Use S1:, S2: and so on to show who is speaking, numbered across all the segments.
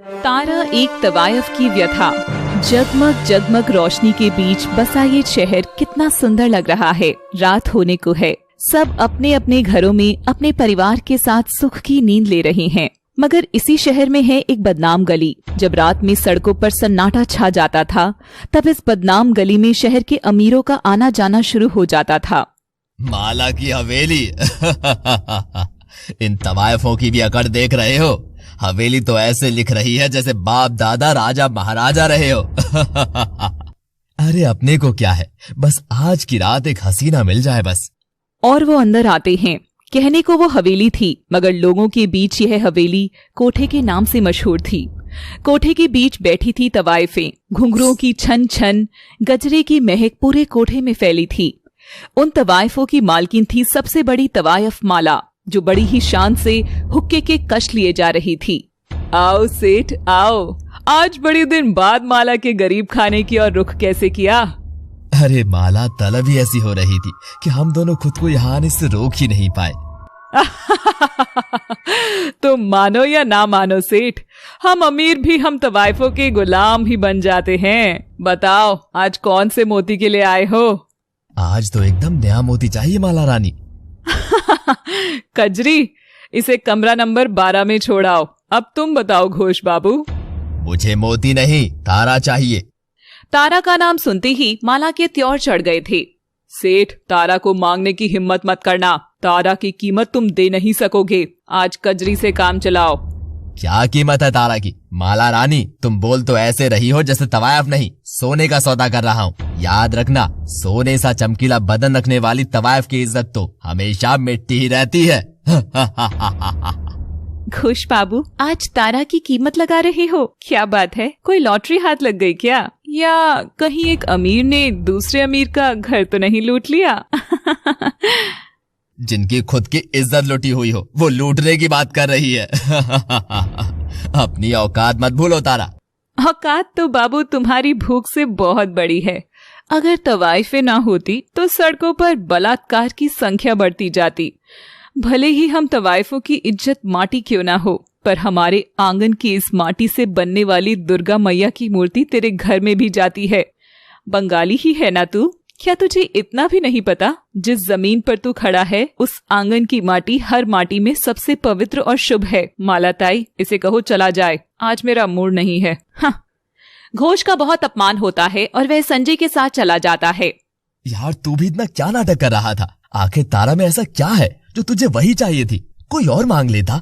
S1: तारा एक तवायफ की व्यथा। जगमग जगमग रोशनी के बीच बसा ये शहर कितना सुंदर लग रहा है। रात होने को है, सब अपने अपने घरों में अपने परिवार के साथ सुख की नींद ले रहे हैं। मगर इसी शहर में है एक बदनाम गली। जब रात में सड़कों पर सन्नाटा छा जाता था, तब इस बदनाम गली में शहर के अमीरों का आना जाना शुरू हो जाता था।
S2: माला की हवेली इन तवायफों की भी अकड़ देख रहे हो। हवेली तो ऐसे लिख रही है जैसे बाप दादा राजा महाराजा रहे हो। अरे अपने को क्या है, बस आज की रात एक हसीना मिल जाए बस।
S1: और वो अंदर आते हैं। कहने को वो हवेली थी, मगर लोगों के बीच यह हवेली कोठे के नाम से मशहूर थी। कोठे के बीच बैठी थी तवायफें। घुंघरुओं की छन छन, गजरे की महक पूरे कोठे में फैली थी। उन तवायफों की मालकिन थी सबसे बड़ी तवायफ माला, जो बड़ी ही शान से हुक्के के कश लिए जा रही थी। आओ सेठ आओ, आज बड़े दिन बाद माला के गरीब खाने की और रुख कैसे किया।
S2: अरे माला, तलब ही ऐसी हो रही थी कि हम दोनों खुद को यहाँ आने से रोक ही नहीं पाए।
S1: तो मानो या ना मानो सेठ, हम अमीर भी हम तवायफों के गुलाम ही बन जाते हैं। बताओ आज कौन से मोती के लिए आए हो।
S2: आज तो एकदम नया मोती चाहिए माला रानी।
S1: कजरी, इसे कमरा नंबर 12 में छोड़ाओ। अब तुम बताओ घोष बाबू।
S2: मुझे मोती नहीं, तारा चाहिए।
S1: तारा का नाम सुनते ही माला के त्योर चढ़ गए थे। सेठ, तारा को मांगने की हिम्मत मत करना। तारा की कीमत तुम दे नहीं सकोगे। आज कजरी से काम चलाओ।
S2: क्या कीमत है तारा की? माला रानी, तुम बोल तो ऐसे रही हो जैसे तवायफ नहीं, सोने का सौदा कर रहा हूँ। याद रखना, सोने सा चमकीला बदन रखने वाली तवायफ की इज्जत तो हमेशा मिट्टी ही रहती है।
S1: खुश बाबू, आज तारा की कीमत लगा रहे हो? क्या बात है, कोई लॉटरी हाथ लग गई क्या? या कहीं एक अमीर ने दूसरे अमीर का घर तो नहीं लूट लिया?
S2: जिनकी खुद की इज्जत लुटी हुई हो, वो लूटने की बात कर रही है। अपनी औकात मत भूलो तारा।
S1: औकात तो बाबू तुम्हारी भूख से बहुत बड़ी है। अगर तवाइफें ना होती तो सड़कों पर बलात्कार की संख्या बढ़ती जाती। भले ही हम तवाइफों की इज्जत माटी क्यों ना हो, पर हमारे आंगन की इस माटी से बनने वाली दुर्गा मैया की मूर्ति तेरे घर में भी जाती है। बंगाली ही है ना तू? क्या तुझे इतना भी नहीं पता, जिस जमीन पर तू खड़ा है उस आंगन की माटी हर माटी में सबसे पवित्र और शुभ है। मालाताई, इसे कहो चला जाए, आज मेरा मूड नहीं है। हाँ। घोष का बहुत अपमान होता है और वह संजय के साथ चला जाता है।
S2: यार, तू भी इतना क्या नाटक कर रहा था? आखिर तारा में ऐसा क्या है जो तुझे वही चाहिए थी? कोई और मांग लेता।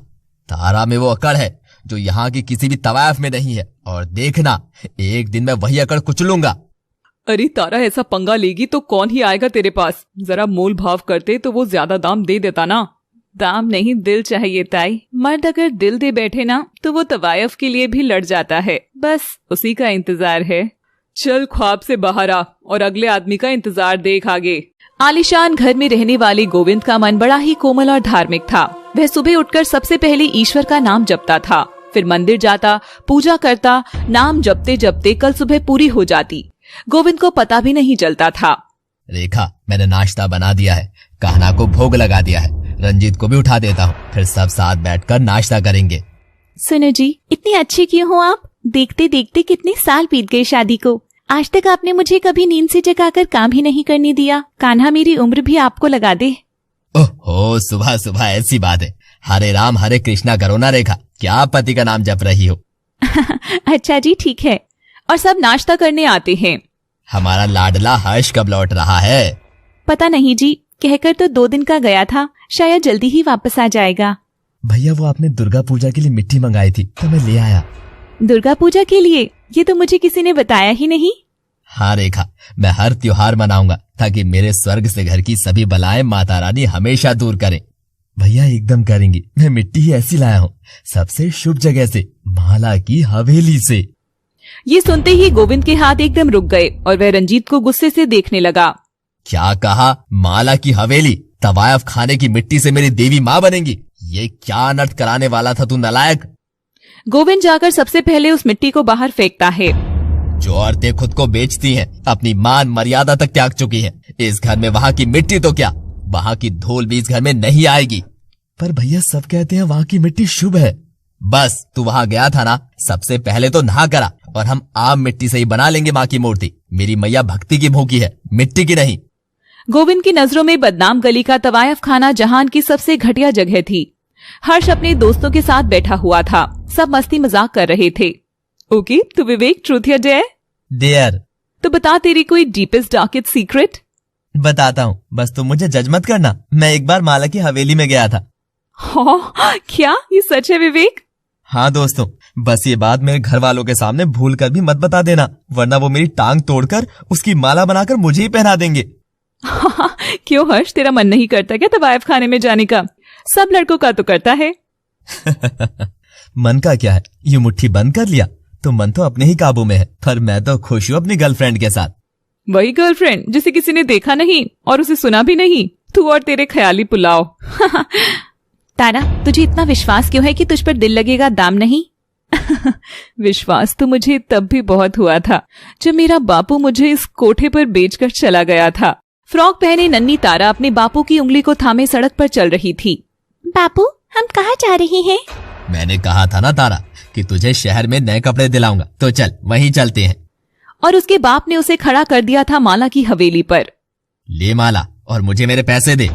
S2: तारा में वो अकड़ है जो यहाँ की किसी भी तवायफ में नहीं है, और देखना एक दिन मैं वही अकड़ कुचलूंगा।
S1: अरे तारा ऐसा पंगा लेगी तो कौन ही आएगा तेरे पास? जरा मोल भाव करते तो वो ज्यादा दाम दे देता ना। दाम नहीं, दिल चाहिए ताई। मर्द अगर दिल दे बैठे ना तो वो तवायफ के लिए भी लड़ जाता है। बस उसी का इंतजार है। चल ख्वाब से बाहर आ और अगले आदमी का इंतजार देख आगे। आलीशान घर में रहने वाले गोविंद का मन बड़ा ही कोमल और धार्मिक था। वह सुबह उठकर सबसे पहले ईश्वर का नाम जपता था, फिर मंदिर जाता, पूजा करता। नाम जपते जपते कल सुबह पूरी हो जाती। गोविंद को पता भी नहीं चलता था।
S2: रेखा, मैंने नाश्ता बना दिया है, कहना को भोग लगा दिया है, रंजीत को भी उठा देता हूँ, फिर सब साथ बैठकर नाश्ता करेंगे।
S3: सुनो जी, इतनी अच्छी क्यों हो आप? देखते देखते कितने साल बीत गए शादी को। आज तक आपने मुझे कभी नींद से जगाकर काम ही नहीं करने दिया। कान्हा मेरी उम्र भी आपको लगा दे।
S2: ओहो, सुबह सुबह ऐसी बात है। हरे राम हरे कृष्णा करो ना रेखा, क्या पति का नाम जप रही हो?
S3: अच्छा जी, ठीक है।
S1: और सब नाश्ता करने आते हैं।
S2: हमारा लाडला हर्ष कब लौट रहा है?
S3: पता नहीं जी, कहकर तो 2 दिन का गया था, शायद जल्दी ही वापस आ जाएगा।
S2: भैया, वो आपने दुर्गा पूजा के लिए मिट्टी मंगाई थी तो मैं ले आया।
S3: दुर्गा पूजा के लिए? ये तो मुझे किसी ने बताया ही नहीं।
S2: हाँ रेखा, मैं हर त्योहार मनाऊंगा ताकि मेरे स्वर्ग से घर की सभी बलाएं माता रानी हमेशा दूर करें। भैया एकदम करेंगी। मैं मिट्टी ही ऐसी लाया हूँ, सबसे शुभ जगह से, माला की हवेली से।
S1: ये सुनते ही गोविंद के हाथ एकदम रुक गए और वह रंजीत को गुस्से से देखने लगा।
S2: क्या कहा? माला की हवेली? तवायफ खाने की मिट्टी से मेरी देवी माँ बनेगी? ये क्या अनर्थ कराने वाला था तू नालायक?
S1: गोविंद जाकर सबसे पहले उस मिट्टी को बाहर फेंकता है।
S2: जो औरतें खुद को बेचती हैं, अपनी मान मर्यादा तक त्याग चुकी हैं। इस घर में वहाँ की मिट्टी तो क्या, वहाँ की धूल भी इस घर में नहीं आएगी। पर भैया, सब कहते हैं वहाँ की मिट्टी शुभ है। बस तू वहाँ गया था ना, सबसे पहले तो नहा करा, और हम आम मिट्टी से ही बना लेंगे माँ की मूर्ति। मेरी मैया भक्ति की भूखी है, मिट्टी की नहीं।
S1: गोविंद की नजरों में बदनाम गली का तवायफ खाना जहान की सबसे घटिया जगह थी। हर्ष अपने दोस्तों के साथ बैठा हुआ था, सब मस्ती मजाक कर रहे थे। ओके, तू विवेक ट्रूथ या डेयर?
S2: डेयर।
S1: तो बता तेरी कोई डीपेस्ट डार्केस्ट सीक्रेट।
S2: बताता हूँ, बस तुम मुझे जज मत करना। मैं एक बार माला की हवेली में गया था।
S1: हाँ, क्या ये सच है विवेक?
S2: हाँ दोस्तों, बस ये बात मेरे घर वालों के सामने भूल कर भी मत बता देना, वरना वो मेरी टांग तोड़कर उसकी माला बनाकर मुझे ही पहना देंगे।
S1: क्यों हर्ष, तेरा मन नहीं करता क्या तवायफ खाने में जाने का? सब लड़कों का तो करता है।
S2: मन का क्या है, यूं मुट्ठी बंद कर लिया तो मन तो अपने ही काबू में है। पर मैं तो खुश हूँ अपनी गर्लफ्रेंड के साथ।
S1: वही गर्लफ्रेंड जिसे किसी ने देखा नहीं और उसे सुना भी नहीं, तू और तेरे ख्याली पुलाव।
S3: तारा, तुझे इतना विश्वास क्यों है कि तुझ पर दिल लगेगा दाम नहीं?
S1: विश्वास तो मुझे तब भी बहुत हुआ था जब मेरा बापू मुझे इस कोठे पर बेचकर चला गया था। फ्रॉक पहने नन्ही तारा अपने बापू की उंगली को थामे सड़क पर चल रही थी।
S3: बापू, हम कहाँ जा रहे हैं?
S2: मैंने कहा था ना तारा कि तुझे शहर में नए कपड़े दिलाऊंगा, तो चल वहीं चलते हैं।
S1: और उसके बाप ने उसे खड़ा कर दिया था माला की हवेली पर।
S2: ले माला और मुझे मेरे पैसे दे।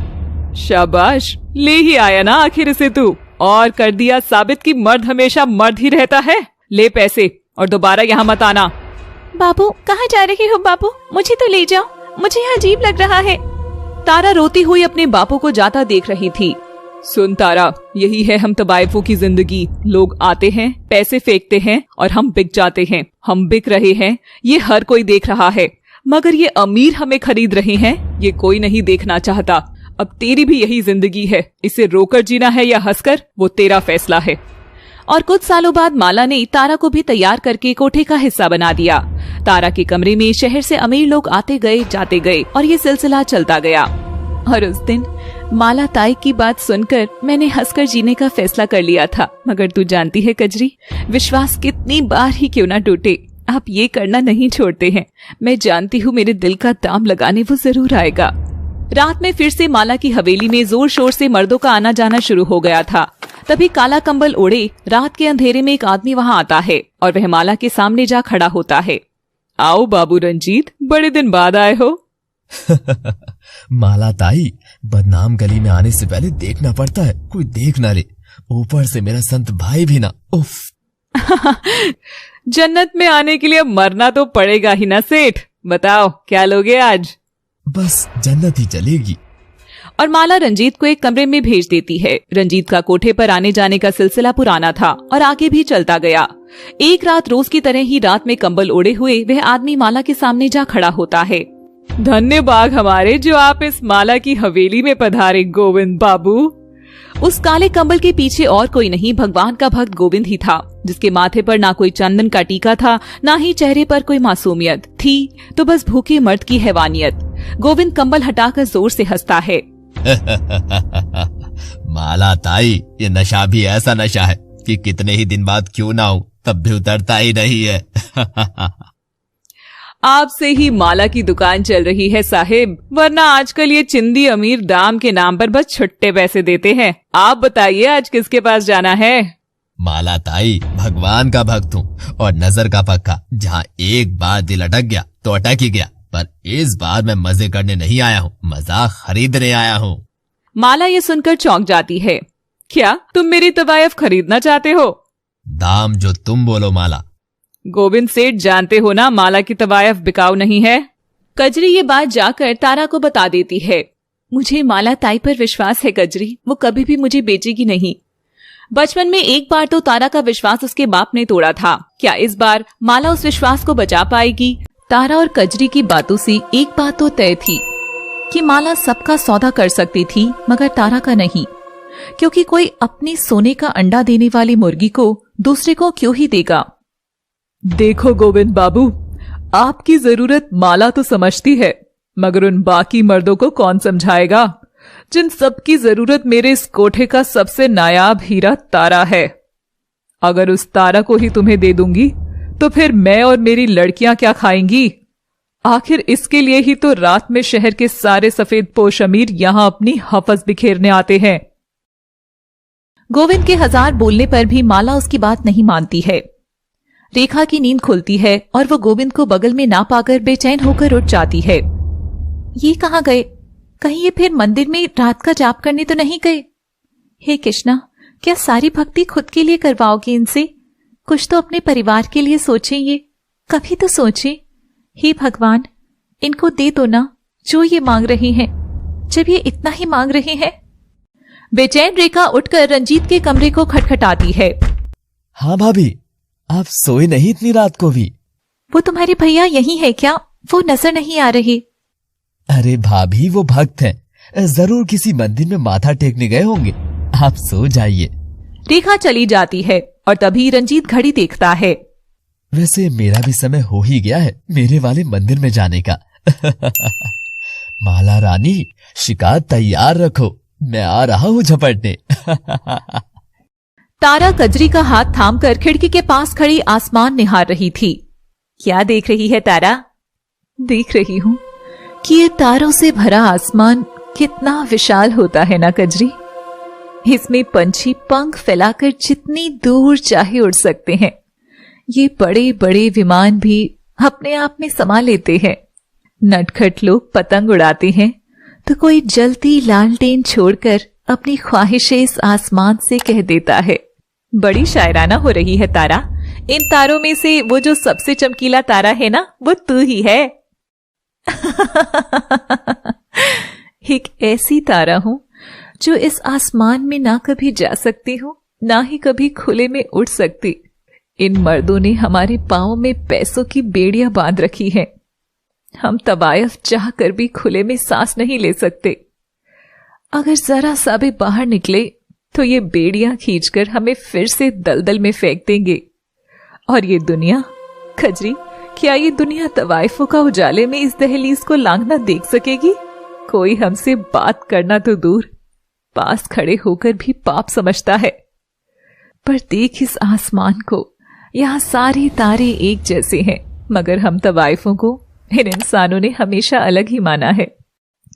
S1: शाबाश, ले ही आया ना आखिर इसे तू, और कर दिया साबित कि मर्द हमेशा मर्द ही रहता है। ले पैसे और दोबारा यहाँ मत आना।
S3: बाबू, कहाँ जा रहे हो बाबू? मुझे तो ले जाओ, मुझे यहाँ अजीब लग रहा है।
S1: तारा रोती हुई अपने बापू को जाता देख रही थी। सुन तारा, यही है हम तवायफों की जिंदगी। लोग आते हैं, पैसे फेंकते हैं और हम बिक जाते हैं। हम बिक रहे हैं, ये हर कोई देख रहा है, मगर ये अमीर हमें खरीद रहे हैं, ये कोई नहीं देखना चाहता। अब तेरी भी यही जिंदगी है, इसे रोकर जीना है या हंसकर, वो तेरा फैसला है। और कुछ सालों बाद माला ने तारा को भी तैयार करके कोठे का हिस्सा बना दिया। तारा के कमरे में शहर से अमीर लोग आते गए जाते गए और ये सिलसिला चलता गया। और उस दिन माला ताई की बात सुनकर मैंने हंसकर जीने का फैसला कर लिया था। मगर तू जानती है कजरी, विश्वास कितनी बार ही क्यों ना टूटे, आप ये करना नहीं छोड़ते हैं। मैं जानती हूँ मेरे दिल का दाम लगाने वो जरूर आएगा। रात में फिर से माला की हवेली में जोर शोर से मर्दों का आना जाना शुरू हो गया था। तभी काला कंबल ओढ़े रात के अंधेरे में एक आदमी वहाँ आता है और वह माला के सामने जा खड़ा होता है। आओ बाबू रंजीत, बड़े दिन बाद आए हो।
S2: माला ताई, बदनाम गली में आने से पहले देखना पड़ता है, कोई देख ना ले, ऊपर से मेरा संत भाई भी ना। उफ।
S1: जन्नत में आने के लिए मरना तो पड़ेगा ही ना सेठ। बताओ क्या लोगे आज?
S2: बस जन्नत ही चलेगी।
S1: और माला रंजीत को एक कमरे में भेज देती है। रंजीत का कोठे पर आने जाने का सिलसिला पुराना था और आगे भी चलता गया। एक रात रोज की तरह ही रात में कंबल ओढ़े हुए वह आदमी माला के सामने जा खड़ा होता है। धन्य बाग हमारे जो आप इस माला की हवेली में पधारे गोविंद बाबू। उस काले कंबल के पीछे और कोई नहीं, भगवान का भक्त गोविंद ही था, जिसके माथे पर ना कोई चंदन का टीका था, ना ही चेहरे पर कोई मासूमियत थी, तो बस भूखे मर्द की हैवानियत। गोविंद कंबल हटाकर जोर से हंसता है।
S2: माला ताई, ये नशा भी ऐसा नशा है कि कितने ही दिन बाद क्यों ना हो तब भी उतरता ही नहीं है।
S1: आपसे ही माला की दुकान चल रही है साहिब, वरना आजकल ये चिंदी अमीर दाम के नाम पर बस छुट्टे पैसे देते हैं। आप बताइए आज किसके पास जाना है?
S2: माला ताई, भगवान का भक्त हूँ और नजर का पक्का। जहाँ एक बार दिल अटक गया तो अटक ही गया, पर इस बार मैं मजे करने नहीं आया हूँ, मजा खरीदने आया हूँ।
S1: माला ये सुनकर चौंक जाती है। क्या तुम मेरी तवायफ खरीदना चाहते हो?
S2: दाम जो तुम बोलो माला।
S1: गोविंद सेठ, जानते हो ना माला की तवायफ बिकाऊ नहीं है। कजरी ये बात जाकर तारा को बता देती है।
S3: मुझे माला ताई पर विश्वास है कजरी, वो कभी भी मुझे बेचेगी नहीं।
S1: बचपन में एक बार तो तारा का विश्वास उसके बाप ने तोड़ा था। क्या इस बार माला उस विश्वास को बचा पाएगी? तारा और कजरी की बातों से एक बात तो तय थी कि माला सबका सौदा कर सकती थी, मगर तारा का नहीं, क्योंकि कोई अपने सोने का अंडा देने वाली मुर्गी को दूसरे को क्यों ही देगा। देखो गोविंद बाबू, आपकी जरूरत माला तो समझती है, मगर उन बाकी मर्दों को कौन समझाएगा जिन सबकी जरूरत मेरे इस कोठे का सबसे नायाब हीरा तारा है। अगर उस तारा को ही तुम्हें दे दूंगी तो फिर मैं और मेरी लड़कियां क्या खाएंगी? आखिर इसके लिए ही तो रात में शहर के सारे सफेद पोश अमीर यहां अपनी हफस बिखेरने आते हैं। गोविंद के 1000 बोलने पर भी माला उसकी बात नहीं मानती है। रेखा की नींद खुलती है और वो गोविंद को बगल में ना पाकर बेचैन होकर उठ जाती है। ये कहाँ गए? कहीं ये फिर मंदिर में रात का जाप करने तो नहीं गए? हे कृष्णा, क्या सारी भक्ति खुद के लिए करवाओगे इनसे? कुछ तो अपने परिवार के लिए सोचें, ये कभी तो सोचें। हे भगवान, इनको दे दो ना जो ये मांग रहे हैं, जब ये इतना ही मांग रहे हैं। बेचैन रेखा उठकर रंजीत के कमरे को खटखटाती है।
S2: हाँ भाभी, आप सोए नहीं इतनी रात को भी?
S1: वो तुम्हारे भैया यही है क्या? वो नजर नहीं आ रहे।
S2: अरे भाभी, वो भक्त हैं, जरूर किसी मंदिर में माथा टेकने गए होंगे। आप सो जाइए।
S1: रेखा चली जाती है और तभी रंजीत घड़ी देखता है।
S2: वैसे मेरा भी समय हो ही गया है मेरे वाले मंदिर में जाने का। माला रानी, शिकार तैयार रखो, मैं आ रहा हूँ झपटने।
S1: तारा कजरी का हाथ थामकर खिड़की के पास खड़ी आसमान निहार रही थी। क्या देख रही है तारा? देख रही हूँ कि ये तारों से भरा आसमान कितना विशाल होता है ना कजरी। इसमें पंछी पंख फैलाकर जितनी दूर चाहे उड़ सकते हैं। ये बड़े बड़े विमान भी अपने आप में समा लेते हैं। नटखट लोग पतंग उड़ाते हैं तो कोई जलती लालटेन छोड़कर अपनी ख्वाहिशें इस आसमान से कह देता है। बड़ी शायराना हो रही है तारा। इन तारों में से वो जो सबसे चमकीला तारा है ना, वो तू ही है। एक ऐसी तारा हूं जो इस आसमान में ना कभी जा सकती हूँ, ना ही कभी खुले में उड़ सकती। इन मर्दों ने हमारे पांव में पैसों की बेड़ियां बांध रखी हैं। हम तवायफ चाह कर भी खुले में सांस नहीं ले सकते। अगर जरा सा भी बाहर निकले तो ये बेड़ियां खींचकर हमें फिर से दलदल में फेंक देंगे। और ये दुनिया, खजरी, क्या ये दुनिया तवाइफों का उजाले में इस दहलीज को लांघना देख सकेगी? कोई हमसे बात करना तो दूर, पास खड़े होकर भी पाप समझता है। पर देख इस आसमान को, यहाँ सारे तारे एक जैसे हैं, मगर हम तवाइफों को इन इंसानों ने हमेशा अलग ही माना है।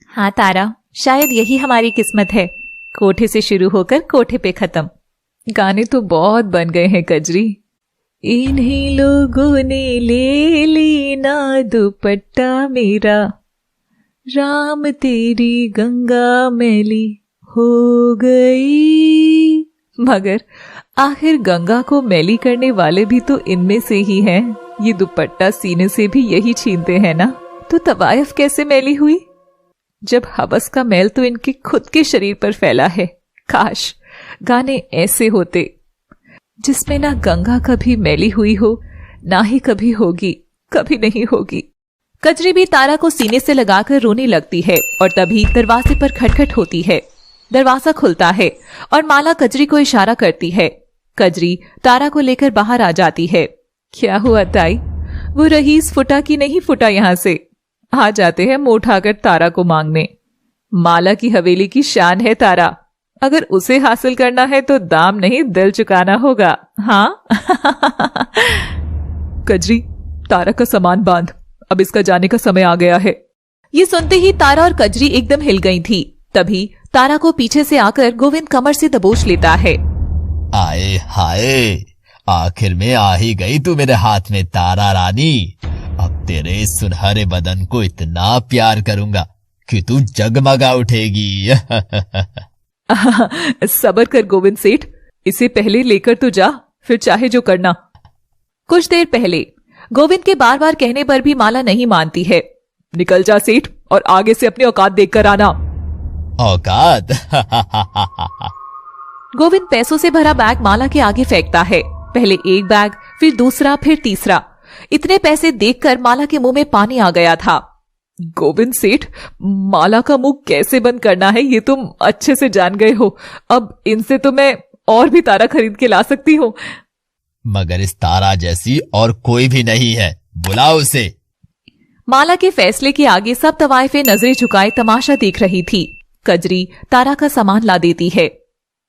S1: हाँ तारा, शायद यही हमारी किस्मत है, कोठे से शुरू होकर कोठे पे खत्म। गाने तो बहुत बन गए हैं कजरी। इन्हीं लोगों ने ले लेना दुपट्टा मेरा, राम तेरी गंगा मैली हो गई। मगर आखिर गंगा को मैली करने वाले भी तो इनमें से ही हैं। ये दुपट्टा सीने से भी यही छीनते हैं ना, तो तवायफ कैसे मैली हुई? जब हवस का मैल तो इनके खुद के शरीर पर फैला है। काश गाने ऐसे होते जिसमें ना गंगा कभी मैली हुई हो, ना ही कभी होगी, कभी नहीं होगी। कजरी भी तारा को सीने से लगाकर रोने लगती है और तभी दरवाजे पर खटखट होती है। दरवाजा खुलता है और माला कजरी को इशारा करती है। कजरी तारा को लेकर बाहर आ जाती है। क्या हुआ ताई? वो रईस फुटा कि नहीं फुटा यहाँ से? आ जाते हैं मुंह उठाकर तारा को मांगने। माला की हवेली की शान है तारा, अगर उसे हासिल करना है तो दाम नहीं दिल चुकाना होगा। हाँ। कजरी, तारा का सामान बांध, अब इसका जाने का समय आ गया है। ये सुनते ही तारा और कजरी एकदम हिल गई थी। तभी तारा को पीछे से आकर गोविंद कमर से दबोच लेता है।
S2: आए हाय, आखिर में आ ही गई तू मेरे हाथ में तारा रानी। अब तेरे सुनहरे बदन को इतना प्यार करूंगा कि तू जगमगा उठेगी।
S1: सबर कर गोविंद सेठ, इसे पहले लेकर तो जा, फिर चाहे जो करना। कुछ देर पहले गोविंद के बार बार कहने पर भी माला नहीं मानती है। निकल जा सेठ और आगे से अपनी औकात देखकर आना।
S2: औकात?
S1: गोविंद पैसों से भरा बैग माला के आगे फेंकता है। पहले एक बैग, फिर दूसरा, फिर तीसरा। इतने पैसे देखकर माला के मुंह में पानी आ गया था। गोविंद सेठ, माला का मुंह कैसे बंद करना है ये तुम अच्छे से जान गए हो। अब इनसे तो मैं और भी तारा खरीद के ला सकती हूँ।
S2: मगर इस तारा जैसी और कोई भी नहीं है, बुलाओ उसे।
S1: माला के फैसले के आगे सब तवाइफें नजरें झुकाए तमाशा देख रही थी। कजरी तारा का सामान ला देती है।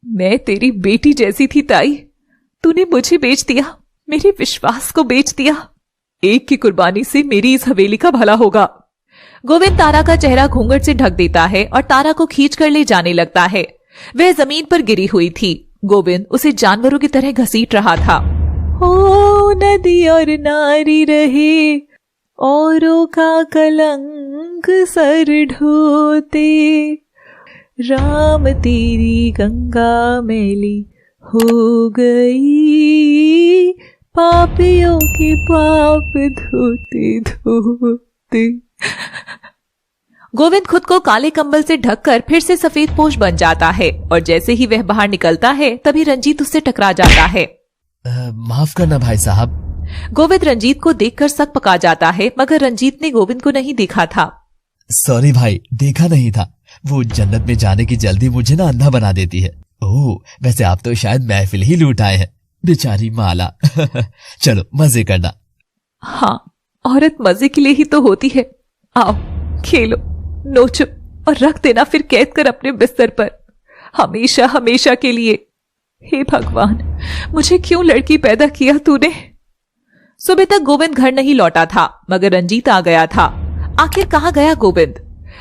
S1: मैं तेरी बेटी जैसी थी ताई, तूने मुझे बेच दिया, मेरे विश्वास को बेच दिया। एक की कुर्बानी से मेरी इस हवेली का भला होगा। गोविंद तारा का चेहरा घूंघट से ढक देता है और तारा को खींच कर ले जाने लगता है। वह जमीन पर गिरी हुई थी। गोविंद उसे जानवरों की तरह घसीट रहा था। ओ नदी और नारी रहे, औरों का कलंक सर ढोते, राम तेरी गंगा मैली हो गई, पापियों के पाप धोते धोते। गोविंद खुद को काले कंबल से ढककर फिर से सफेद पोश बन जाता है और जैसे ही वह बाहर निकलता है तभी रंजीत उससे टकरा जाता है।
S2: माफ करना भाई साहब।
S1: गोविंद रंजीत को देखकर सक पका जाता है, मगर रंजीत ने गोविंद को नहीं देखा था।
S2: सॉरी भाई, देखा नहीं था। वो जन्नत में जाने की जल्दी मुझे ना अंधा बना देती है। ओह, वैसे आप तो शायद महफिल ही लूट आए हैं, बेचारी माला। चलो मजे करना।
S1: हाँ, औरत मजे के लिए ही तो होती है। आओ खेलो, नोचो और रख देना फिर कैद कर अपने बिस्तर पर, हमेशा हमेशा के लिए। हे भगवान, मुझे क्यों लड़की पैदा किया तूने। सुबह तक गोविंद घर नहीं लौटा था, मगर रंजीत आ गया था। आखिर कहाँ गया गोविंद?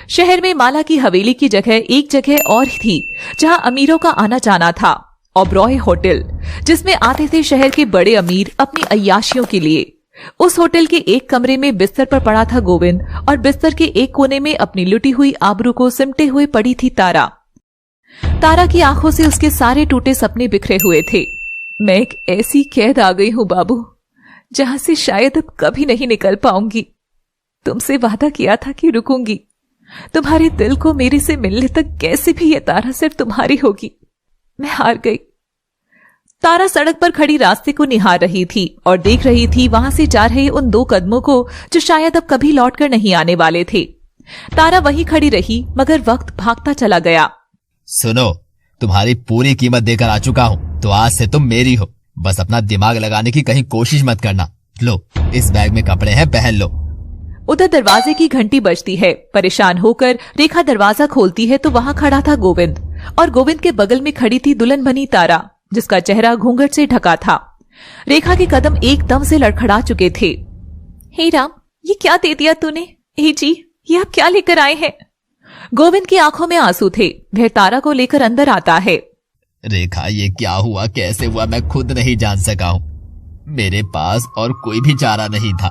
S1: शहर में माला की हवेली की जगह एक जगह और थी जहां अमीरों का आना जाना था, ओबरॉय होटल, जिसमें आते थे शहर के बड़े अमीर अपनी अय्याशियों के लिए। उस होटल के एक कमरे में बिस्तर पर पड़ा था गोविंद और बिस्तर के एक कोने में अपनी लुटी हुई आबरू को सिमटे हुए पड़ी थी तारा। तारा की आंखों से उसके सारे टूटे सपने बिखरे हुए थे। मैं एक ऐसी कैद आ गई हूं बाबू, जहां से शायद अब कभी नहीं निकल पाऊंगी। तुमसे वादा किया था कि रुकूंगी, तुम्हारे दिल को मेरे से मिलने तक कैसे भी ये तारा सिर्फ तुम्हारी होगी। मैं हार गई। तारा सड़क पर खड़ी रास्ते को निहार रही थी और देख रही थी वहां से जा रहे उन दो कदमों को जो शायद अब कभी लौटकर नहीं आने वाले थे। तारा वहीं खड़ी रही, मगर वक्त भागता चला गया।
S2: सुनो, तुम्हारी पूरी कीमत देकर आ चुका हूँ, तो आज से तुम मेरी हो। बस अपना दिमाग लगाने की कहीं कोशिश मत करना। लो, इस बैग में कपड़े हैं, पहन लो।
S1: उधर दरवाजे की घंटी बजती है। परेशान होकर रेखा दरवाजा खोलती है तो वहां खड़ा था गोविंद, और गोविंद के बगल में खड़ी थी दुल्हन बनी तारा, जिसका चेहरा घूंघट से ढका था। रेखा के कदम एकदम से लड़खड़ा चुके थे। हे राम, ये क्या दे दिया तूने? हे जी, ये आप क्या लेकर आए हैं? गोविंद की आंखों में आंसू थे। वह तारा को लेकर अंदर आता है।
S2: रेखा, ये क्या हुआ, कैसे हुआ, मैं खुद नहीं जान सका हूँ। मेरे पास और कोई भी चारा नहीं था।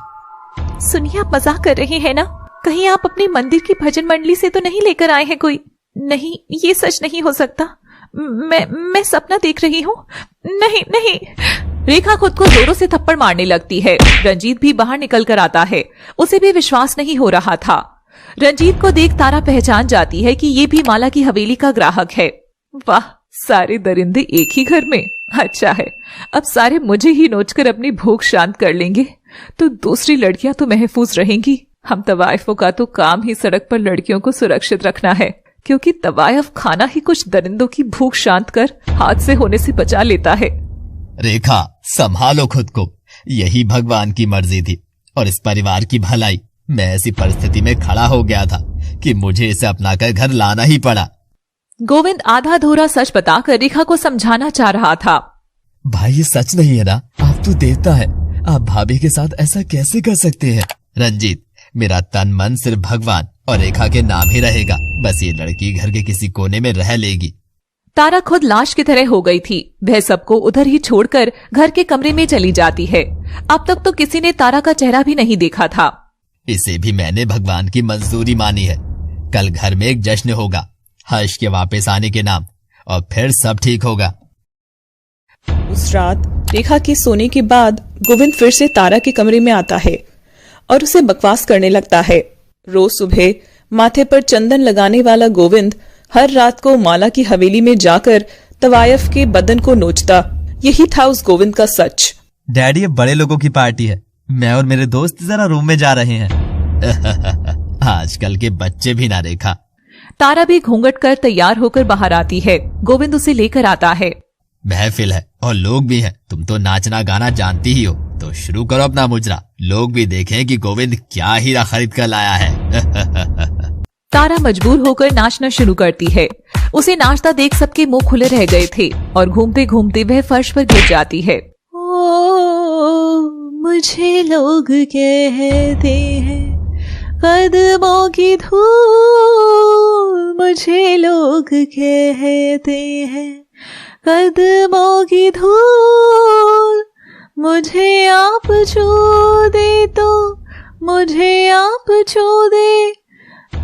S1: सुनिए, आप मजाक कर रहे हैं ना? कहीं आप अपनी मंदिर की भजन मंडली से तो नहीं लेकर आए हैं कोई? नहीं, ये सच नहीं हो सकता। मैं सपना देख रही हूँ। नहीं नहीं। रेखा खुद को जोरों से थप्पड़ मारने लगती है। रंजीत भी बाहर निकल कर आता है। उसे भी विश्वास नहीं हो रहा था। रंजीत को देख तारा पहचान जाती है कि ये भी माला की हवेली का ग्राहक है। वाह, सारे दरिंदे एक ही घर में। अच्छा है, अब सारे मुझे ही नोचकर अपनी भूख शांत कर लेंगे तो दूसरी लड़कियां तो महफूज रहेंगी। हम तवाइफों का तो काम ही सड़क पर लड़कियों को सुरक्षित रखना है, क्योंकि तवायफ खाना ही कुछ दरिंदों की भूख शांत कर हादसे होने से बचा लेता है।
S2: रेखा, संभालो खुद को। यही भगवान की मर्जी थी और इस परिवार की भलाई। मैं ऐसी परिस्थिति में खड़ा हो गया था कि मुझे इसे अपनाकर घर लाना ही पड़ा।
S1: गोविंद आधा अधूरा सच बताकर रेखा को समझाना चाह रहा था।
S2: भाई, ये सच नहीं है ना? आप तो देवता है, आप भाभी के साथ ऐसा कैसे कर सकते हैं? रंजीत, मेरा तन मन सिर्फ भगवान और रेखा के नाम ही रहेगा। बस ये लड़की घर के किसी कोने में रह लेगी।
S1: तारा खुद लाश की तरह हो गई थी। वह सबको उधर ही छोड़कर घर के कमरे में चली जाती है। अब तक तो किसी ने तारा का चेहरा भी नहीं देखा था।
S2: इसे भी मैंने भगवान की मंजूरी मानी है। कल घर में एक जश्न होगा, हर्ष के वापस आने के नाम, और फिर सब ठीक होगा।
S4: उस रात रेखा के सोने के बाद गोविंद फिर से तारा के कमरे में आता है और उसे बकवास करने लगता है। रोज सुबह माथे पर चंदन लगाने वाला गोविंद हर रात को माला की हवेली में जाकर तवायफ के बदन को नोचता। यही था उस गोविंद का सच।
S2: डैडी, ये बड़े लोगों की पार्टी है। मैं और मेरे दोस्त जरा रूम में जा रहे हैं। आजकल के बच्चे भी ना। रेखा,
S1: तारा भी घूंघट कर तैयार होकर बाहर आती है। गोविंद उसे लेकर आता है।
S2: महफिल है और लोग भी हैं। तुम तो नाचना गाना जानती ही हो, तो शुरू करो अपना मुजरा। लोग भी देखें कि गोविंद क्या हीरा खरीद कर लाया है।
S1: तारा मजबूर होकर नाचना शुरू करती है। उसे नाचता देख सबके मुंह खुले रह गए थे और घूमते घूमते वह फर्श पर गिर जाती है। ओ, मुझे लोग कहते हैं कदमों की धूल, मुझे लोग कहते हैं
S3: कदमों की धूल मुझे आप छू दे तो मुझे आप छू दे,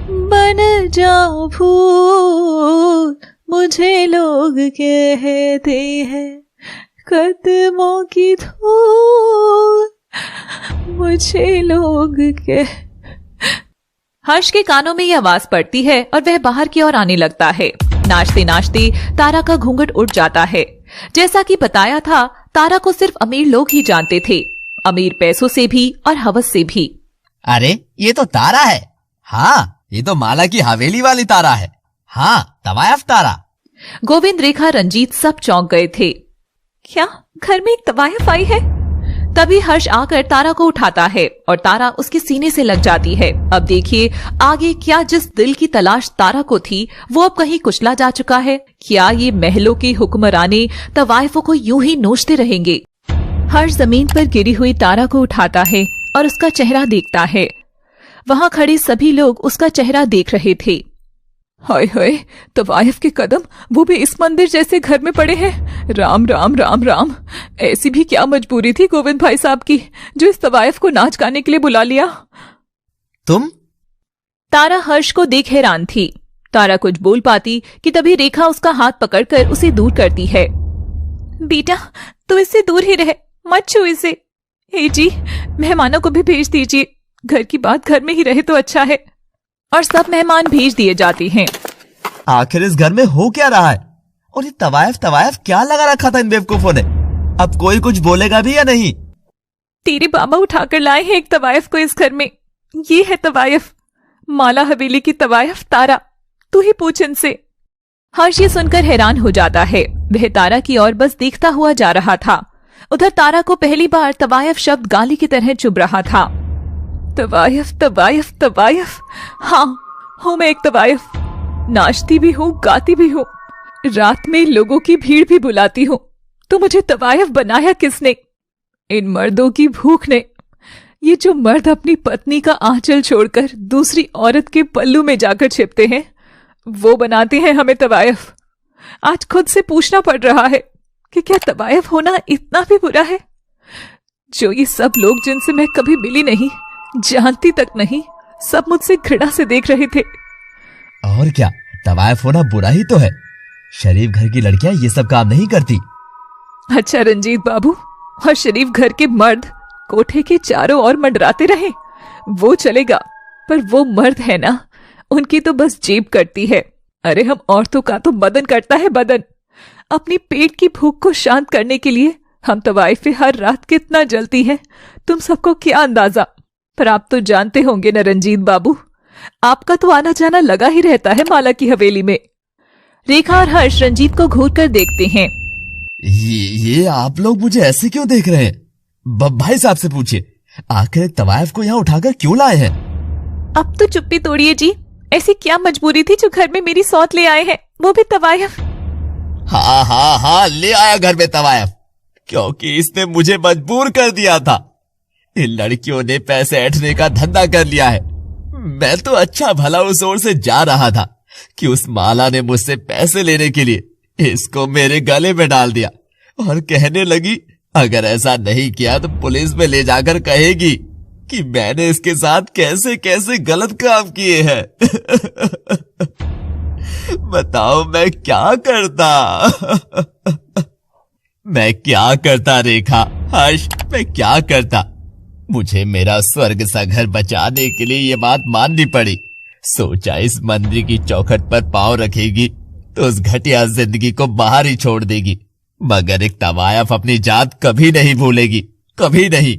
S3: बन जाओ फूल मुझे लोग कहते हैं, कदमों की धूल मुझे लोग कह।
S1: हर्ष के कानों में यह आवाज पड़ती है और वह बाहर की ओर आने लगता है। नाचते नाचते तारा का घूंघट उठ जाता है। जैसा कि बताया था, तारा को सिर्फ अमीर लोग ही जानते थे, अमीर पैसों से भी और हवस से भी।
S2: अरे ये तो तारा है। हाँ, ये तो माला की हवेली वाली तारा है। हाँ, तवायफ तारा।
S1: गोविंद, रेखा, रंजीत सब चौंक गए थे।
S3: क्या घर में एक तवायफ आई है?
S1: तभी हर्ष आकर तारा को उठाता है और तारा उसके सीने से लग जाती है। अब देखिए आगे क्या, जिस दिल की तलाश तारा को थी वो अब कहीं कुचला जा चुका है। क्या ये महलों के हुक्मराने तवायफों को यूं ही नोचते रहेंगे? हर्ष जमीन पर गिरी हुई तारा को उठाता है और उसका चेहरा देखता है। वहां खड़े सभी लोग उसका चेहरा देख रहे थे। हाय हाय, तवायफ के कदम, वो भी इस मंदिर जैसे घर में पड़े हैं। राम राम राम राम। ऐसी भी क्या मजबूरी थी गोविंद भाई साहब की, जो इस तवायफ को नाच गाने के लिए बुला लिया।
S2: तुम?
S1: तारा हर्ष को देख हैरान थी। तारा कुछ बोल पाती कि तभी रेखा उसका हाथ पकड़कर उसे दूर करती है।
S3: बेटा तू इससे दूर ही रहे, मत छू इसे। हे जी, मेहमानों को भी भेज दीजिए, घर की बात घर में ही रहे तो अच्छा है।
S1: और सब मेहमान भेज दिए जाते हैं।
S2: आखिर इस घर में हो क्या रहा है? और ये तवायफ क्या लगा रखा था इन बेवकूफों ने? अब कोई कुछ बोलेगा भी या नहीं?
S3: तेरे बाबा उठाकर लाए हैं एक तवायफ को इस घर में। ये है तवायफ, माला हवेली की तवायफ तारा। तू ही पूछ इनसे।
S1: हर्ष ये सुनकर हैरान हो जाता है। वह तारा की ओर बस देखता हुआ जा रहा था। उधर तारा को पहली बार तवायफ शब्द गाली की तरह चुभ रहा था।
S3: तवायफ तवायफ तवायफ, हाँ हूँ मैं एक तवायफ। नाचती भी हूँ, गाती भी हूँ, रात में लोगों की भीड़ भी बुलाती हूँ। तो मुझे तवायफ बनाया किसने? इन मर्दों की भूख ने। ये जो मर्द अपनी पत्नी का आंचल छोड़कर दूसरी औरत के पल्लू में जाकर छिपते हैं, वो बनाते हैं हमें तवायफ। आज खुद से पूछना पड़ रहा है कि क्या तवायफ होना इतना भी बुरा है? जो ये सब लोग जिनसे मैं कभी मिली नहीं, जानती तक नहीं, सब मुझसे घृणा से देख रहे थे।
S2: और क्या, तवायफ होना बुरा ही तो है। शरीफ घर की लड़कियां ये सब काम नहीं करती।
S3: अच्छा रंजीत बाबू, और शरीफ घर के मर्द कोठे के चारों ओर मंडराते रहे, वो चलेगा, पर वो मर्द है ना, उनकी तो बस जेब करती है। अरे हम औरतों का तो बदन करता है, बदन। अपनी पेट की भूख को शांत करने के लिए हम तवाइफे हर रात कितना जलती है, तुम सबको क्या अंदाजा। पर आप तो जानते होंगे न रंजीत बाबू, आपका तो आना जाना लगा ही रहता है माला की हवेली में।
S1: रेखा और हर्ष रंजीत को घूर कर देखते हैं।
S2: ये आप लोग मुझे ऐसे क्यों देख रहे हैं? भाई साहब से पूछिए, आखिर तवायफ को यहाँ उठाकर क्यों लाए हैं?
S3: अब तो चुप्पी तोड़िए जी, ऐसी क्या मजबूरी थी जो घर में मेरी सौत ले आए हैं, वो भी तवायफ।
S2: हाँ, ले आया घर में तवायफ, क्योंकि इसने मुझे मजबूर कर दिया था। इन लड़कियों ने पैसे ऐंठने का धंधा कर लिया है। मैं तो अच्छा भला उस ओर से जा रहा था कि उस माला ने मुझसे पैसे लेने के लिए इसको मेरे गले में डाल दिया और कहने लगी अगर ऐसा नहीं किया तो पुलिस में ले जाकर कहेगी कि मैंने इसके साथ कैसे कैसे गलत काम किए हैं। बताओ मैं क्या करता रेखा, हर्ष, मैं क्या करता? मुझे मेरा स्वर्ग सा घर बचाने के लिए ये बात माननी पड़ी। सोचा इस मंदिर की चौखट पर पांव रखेगी तो उस घटिया जिंदगी को बाहर ही छोड़ देगी, मगर एक तवायफ अपनी जात कभी नहीं भूलेगी, कभी नहीं।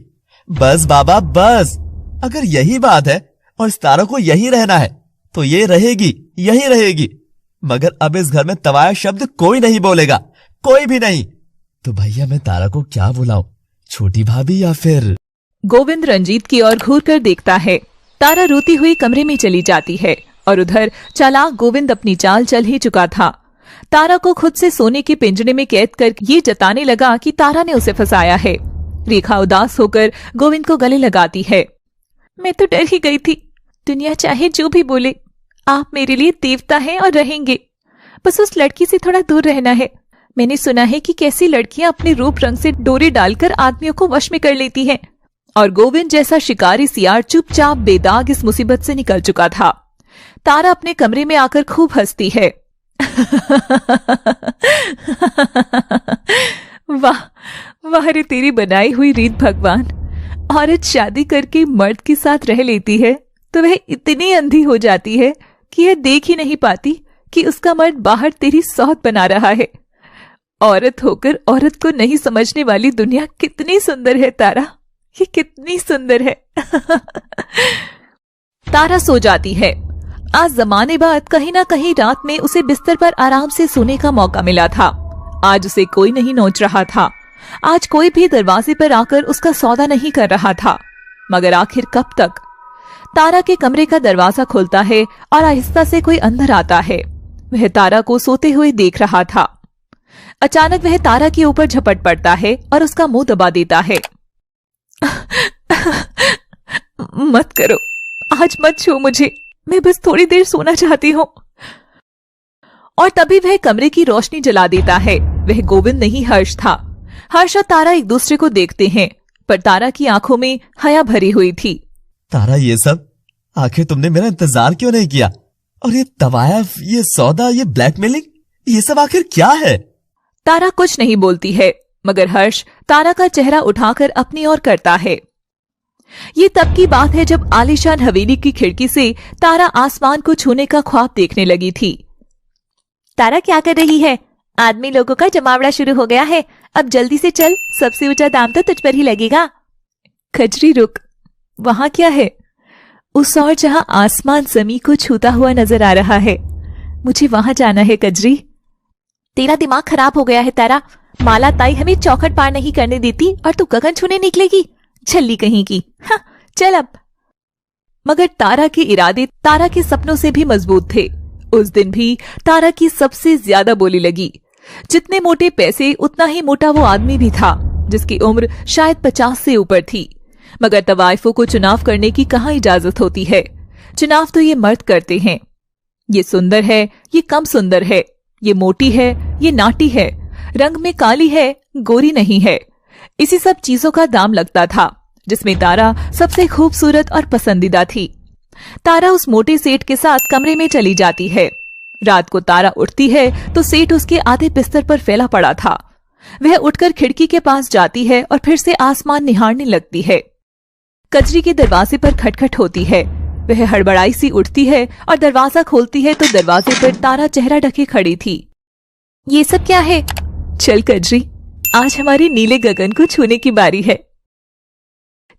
S2: बस बाबा बस, अगर यही बात है और इस तारा को यही रहना है तो ये रहेगी, यही रहेगी, मगर अब इस घर में तवायफ शब्द कोई नहीं बोलेगा, कोई भी नहीं। तो भैया मैं तारा को क्या बुलाऊं, छोटी भाभी या फिर?
S1: गोविंद रंजीत की ओर घूर कर देखता है। तारा रोती हुई कमरे में चली जाती है और उधर चालाक गोविंद अपनी चाल चल ही चुका था। तारा को खुद से सोने के पिंजरे में कैद कर ये जताने लगा कि तारा ने उसे फंसाया है। रेखा उदास होकर गोविंद को गले लगाती है।
S3: मैं तो डर ही गई थी, दुनिया चाहे जो भी बोले, आप मेरे लिए देवता हैं और रहेंगे। बस उस लड़की से थोड़ा दूर रहना है, मैंने सुना है कि कैसी लड़कियां अपने रूप रंग से डोरे डालकर आदमियों को वश में कर लेती हैं। और गोविंद जैसा शिकारी सियार चुपचाप बेदाग इस मुसीबत से निकल चुका था। तारा अपने कमरे में आकर खूब हंसती है। वाह वाह रे तेरी बनाई हुई रीत भगवान। औरत शादी करके मर्द के साथ रह लेती है तो वह इतनी अंधी हो जाती है कि यह देख ही नहीं पाती कि उसका मर्द बाहर तेरी सौत बना रहा है। औरत होकर औरत को नहीं समझने वाली दुनिया कितनी सुंदर है तारा, ये कितनी सुंदर है। तारा सो जाती है। आज जमाने बाद कहीं ना कहीं रात में उसे बिस्तर पर आराम से सोने का मौका मिला था। आज उसे कोई नहीं नोच रहा था। आज कोई भी दरवाजे पर आकर उसका सौदा नहीं कर रहा था। मगर आखिर कब तक? तारा के कमरे का दरवाजा खुलता है और आहिस्ता से कोई अंदर आता है। वह तारा को सोते हुए देख रहा था। अचानक वह तारा के ऊपर झपट पड़ता है और उसका मुंह दबा देता है। मत करो, आज मत छू मुझे, मैं बस थोड़ी देर सोना चाहती हूँ। और तभी वह कमरे की रोशनी जला देता है। वह गोविंद नहीं हर्ष था। हर्ष और तारा एक दूसरे को देखते हैं, पर तारा की आंखों में हया भरी हुई थी।
S2: तारा, ये सब आखिर तुमने मेरा इंतजार क्यों नहीं किया? और ये तवायफ, ये सौदा, ये ब्लैकमेलिंग, ये सब आखिर क्या है?
S3: तारा कुछ नहीं बोलती है, मगर हर्ष तारा का चेहरा उठाकर अपनी ओर करता है। ये तब की बात है जब आलीशान हवेली की खिड़की से तारा आसमान को छूने का ख्वाब देखने लगी थी। तारा क्या कर रही है? आदमी लोगों का जमावड़ा शुरू हो गया है। अब जल्दी से चल, सबसे ऊंचा दाम तो तुझ पर ही लगेगा। खजरी रुक, वहां क्या है? उस ओर जहां आसमान जमीन को छूता हुआ नजर आ रहा है। मुझे वहां जाना है कजरी। तेरा दिमाग खराब हो गया है तारा। माला ताई हमें चौखट पार नहीं करने देती और तू गगन छूने निकलेगी, छल्ली कहीं की। हाँ, चल अब। मगर तारा के इरादे तारा के सपनों से भी मजबूत थे। उस दिन भी तारा की सबसे ज्यादा बोली लगी। जितने मोटे पैसे उतना ही मोटा वो आदमी भी था, जिसकी उम्र शायद 50 से ऊपर थी। मगर तवाइफों को चुनाव करने की कहाँ इजाजत होती है? चुनाव तो ये मर्द करते हैं। ये सुंदर है, ये कम सुंदर है, ये मोटी है, ये नाटी है, रंग में काली है, गोरी नहीं है। इसी सब चीजों का दाम लगता था, जिसमें तारा सबसे खूबसूरत और पसंदीदा थी। तारा उस मोटे सेठ के साथ कमरे में चली जाती है। रात को तारा उठती है तो सेठ उसके आधे बिस्तर पर फैला पड़ा था। वह उठकर खिड़की के पास जाती है और फिर से आसमान निहारने लगती है। कजरी के दरवाजे पर खटखट होती है। वह हड़बड़ाई सी उठती है और दरवाजा खोलती है तो दरवाजे पर तारा चेहरा ढके खड़ी थी। ये सब क्या है? चल कजरी, आज हमारी नीले गगन को छूने की बारी है।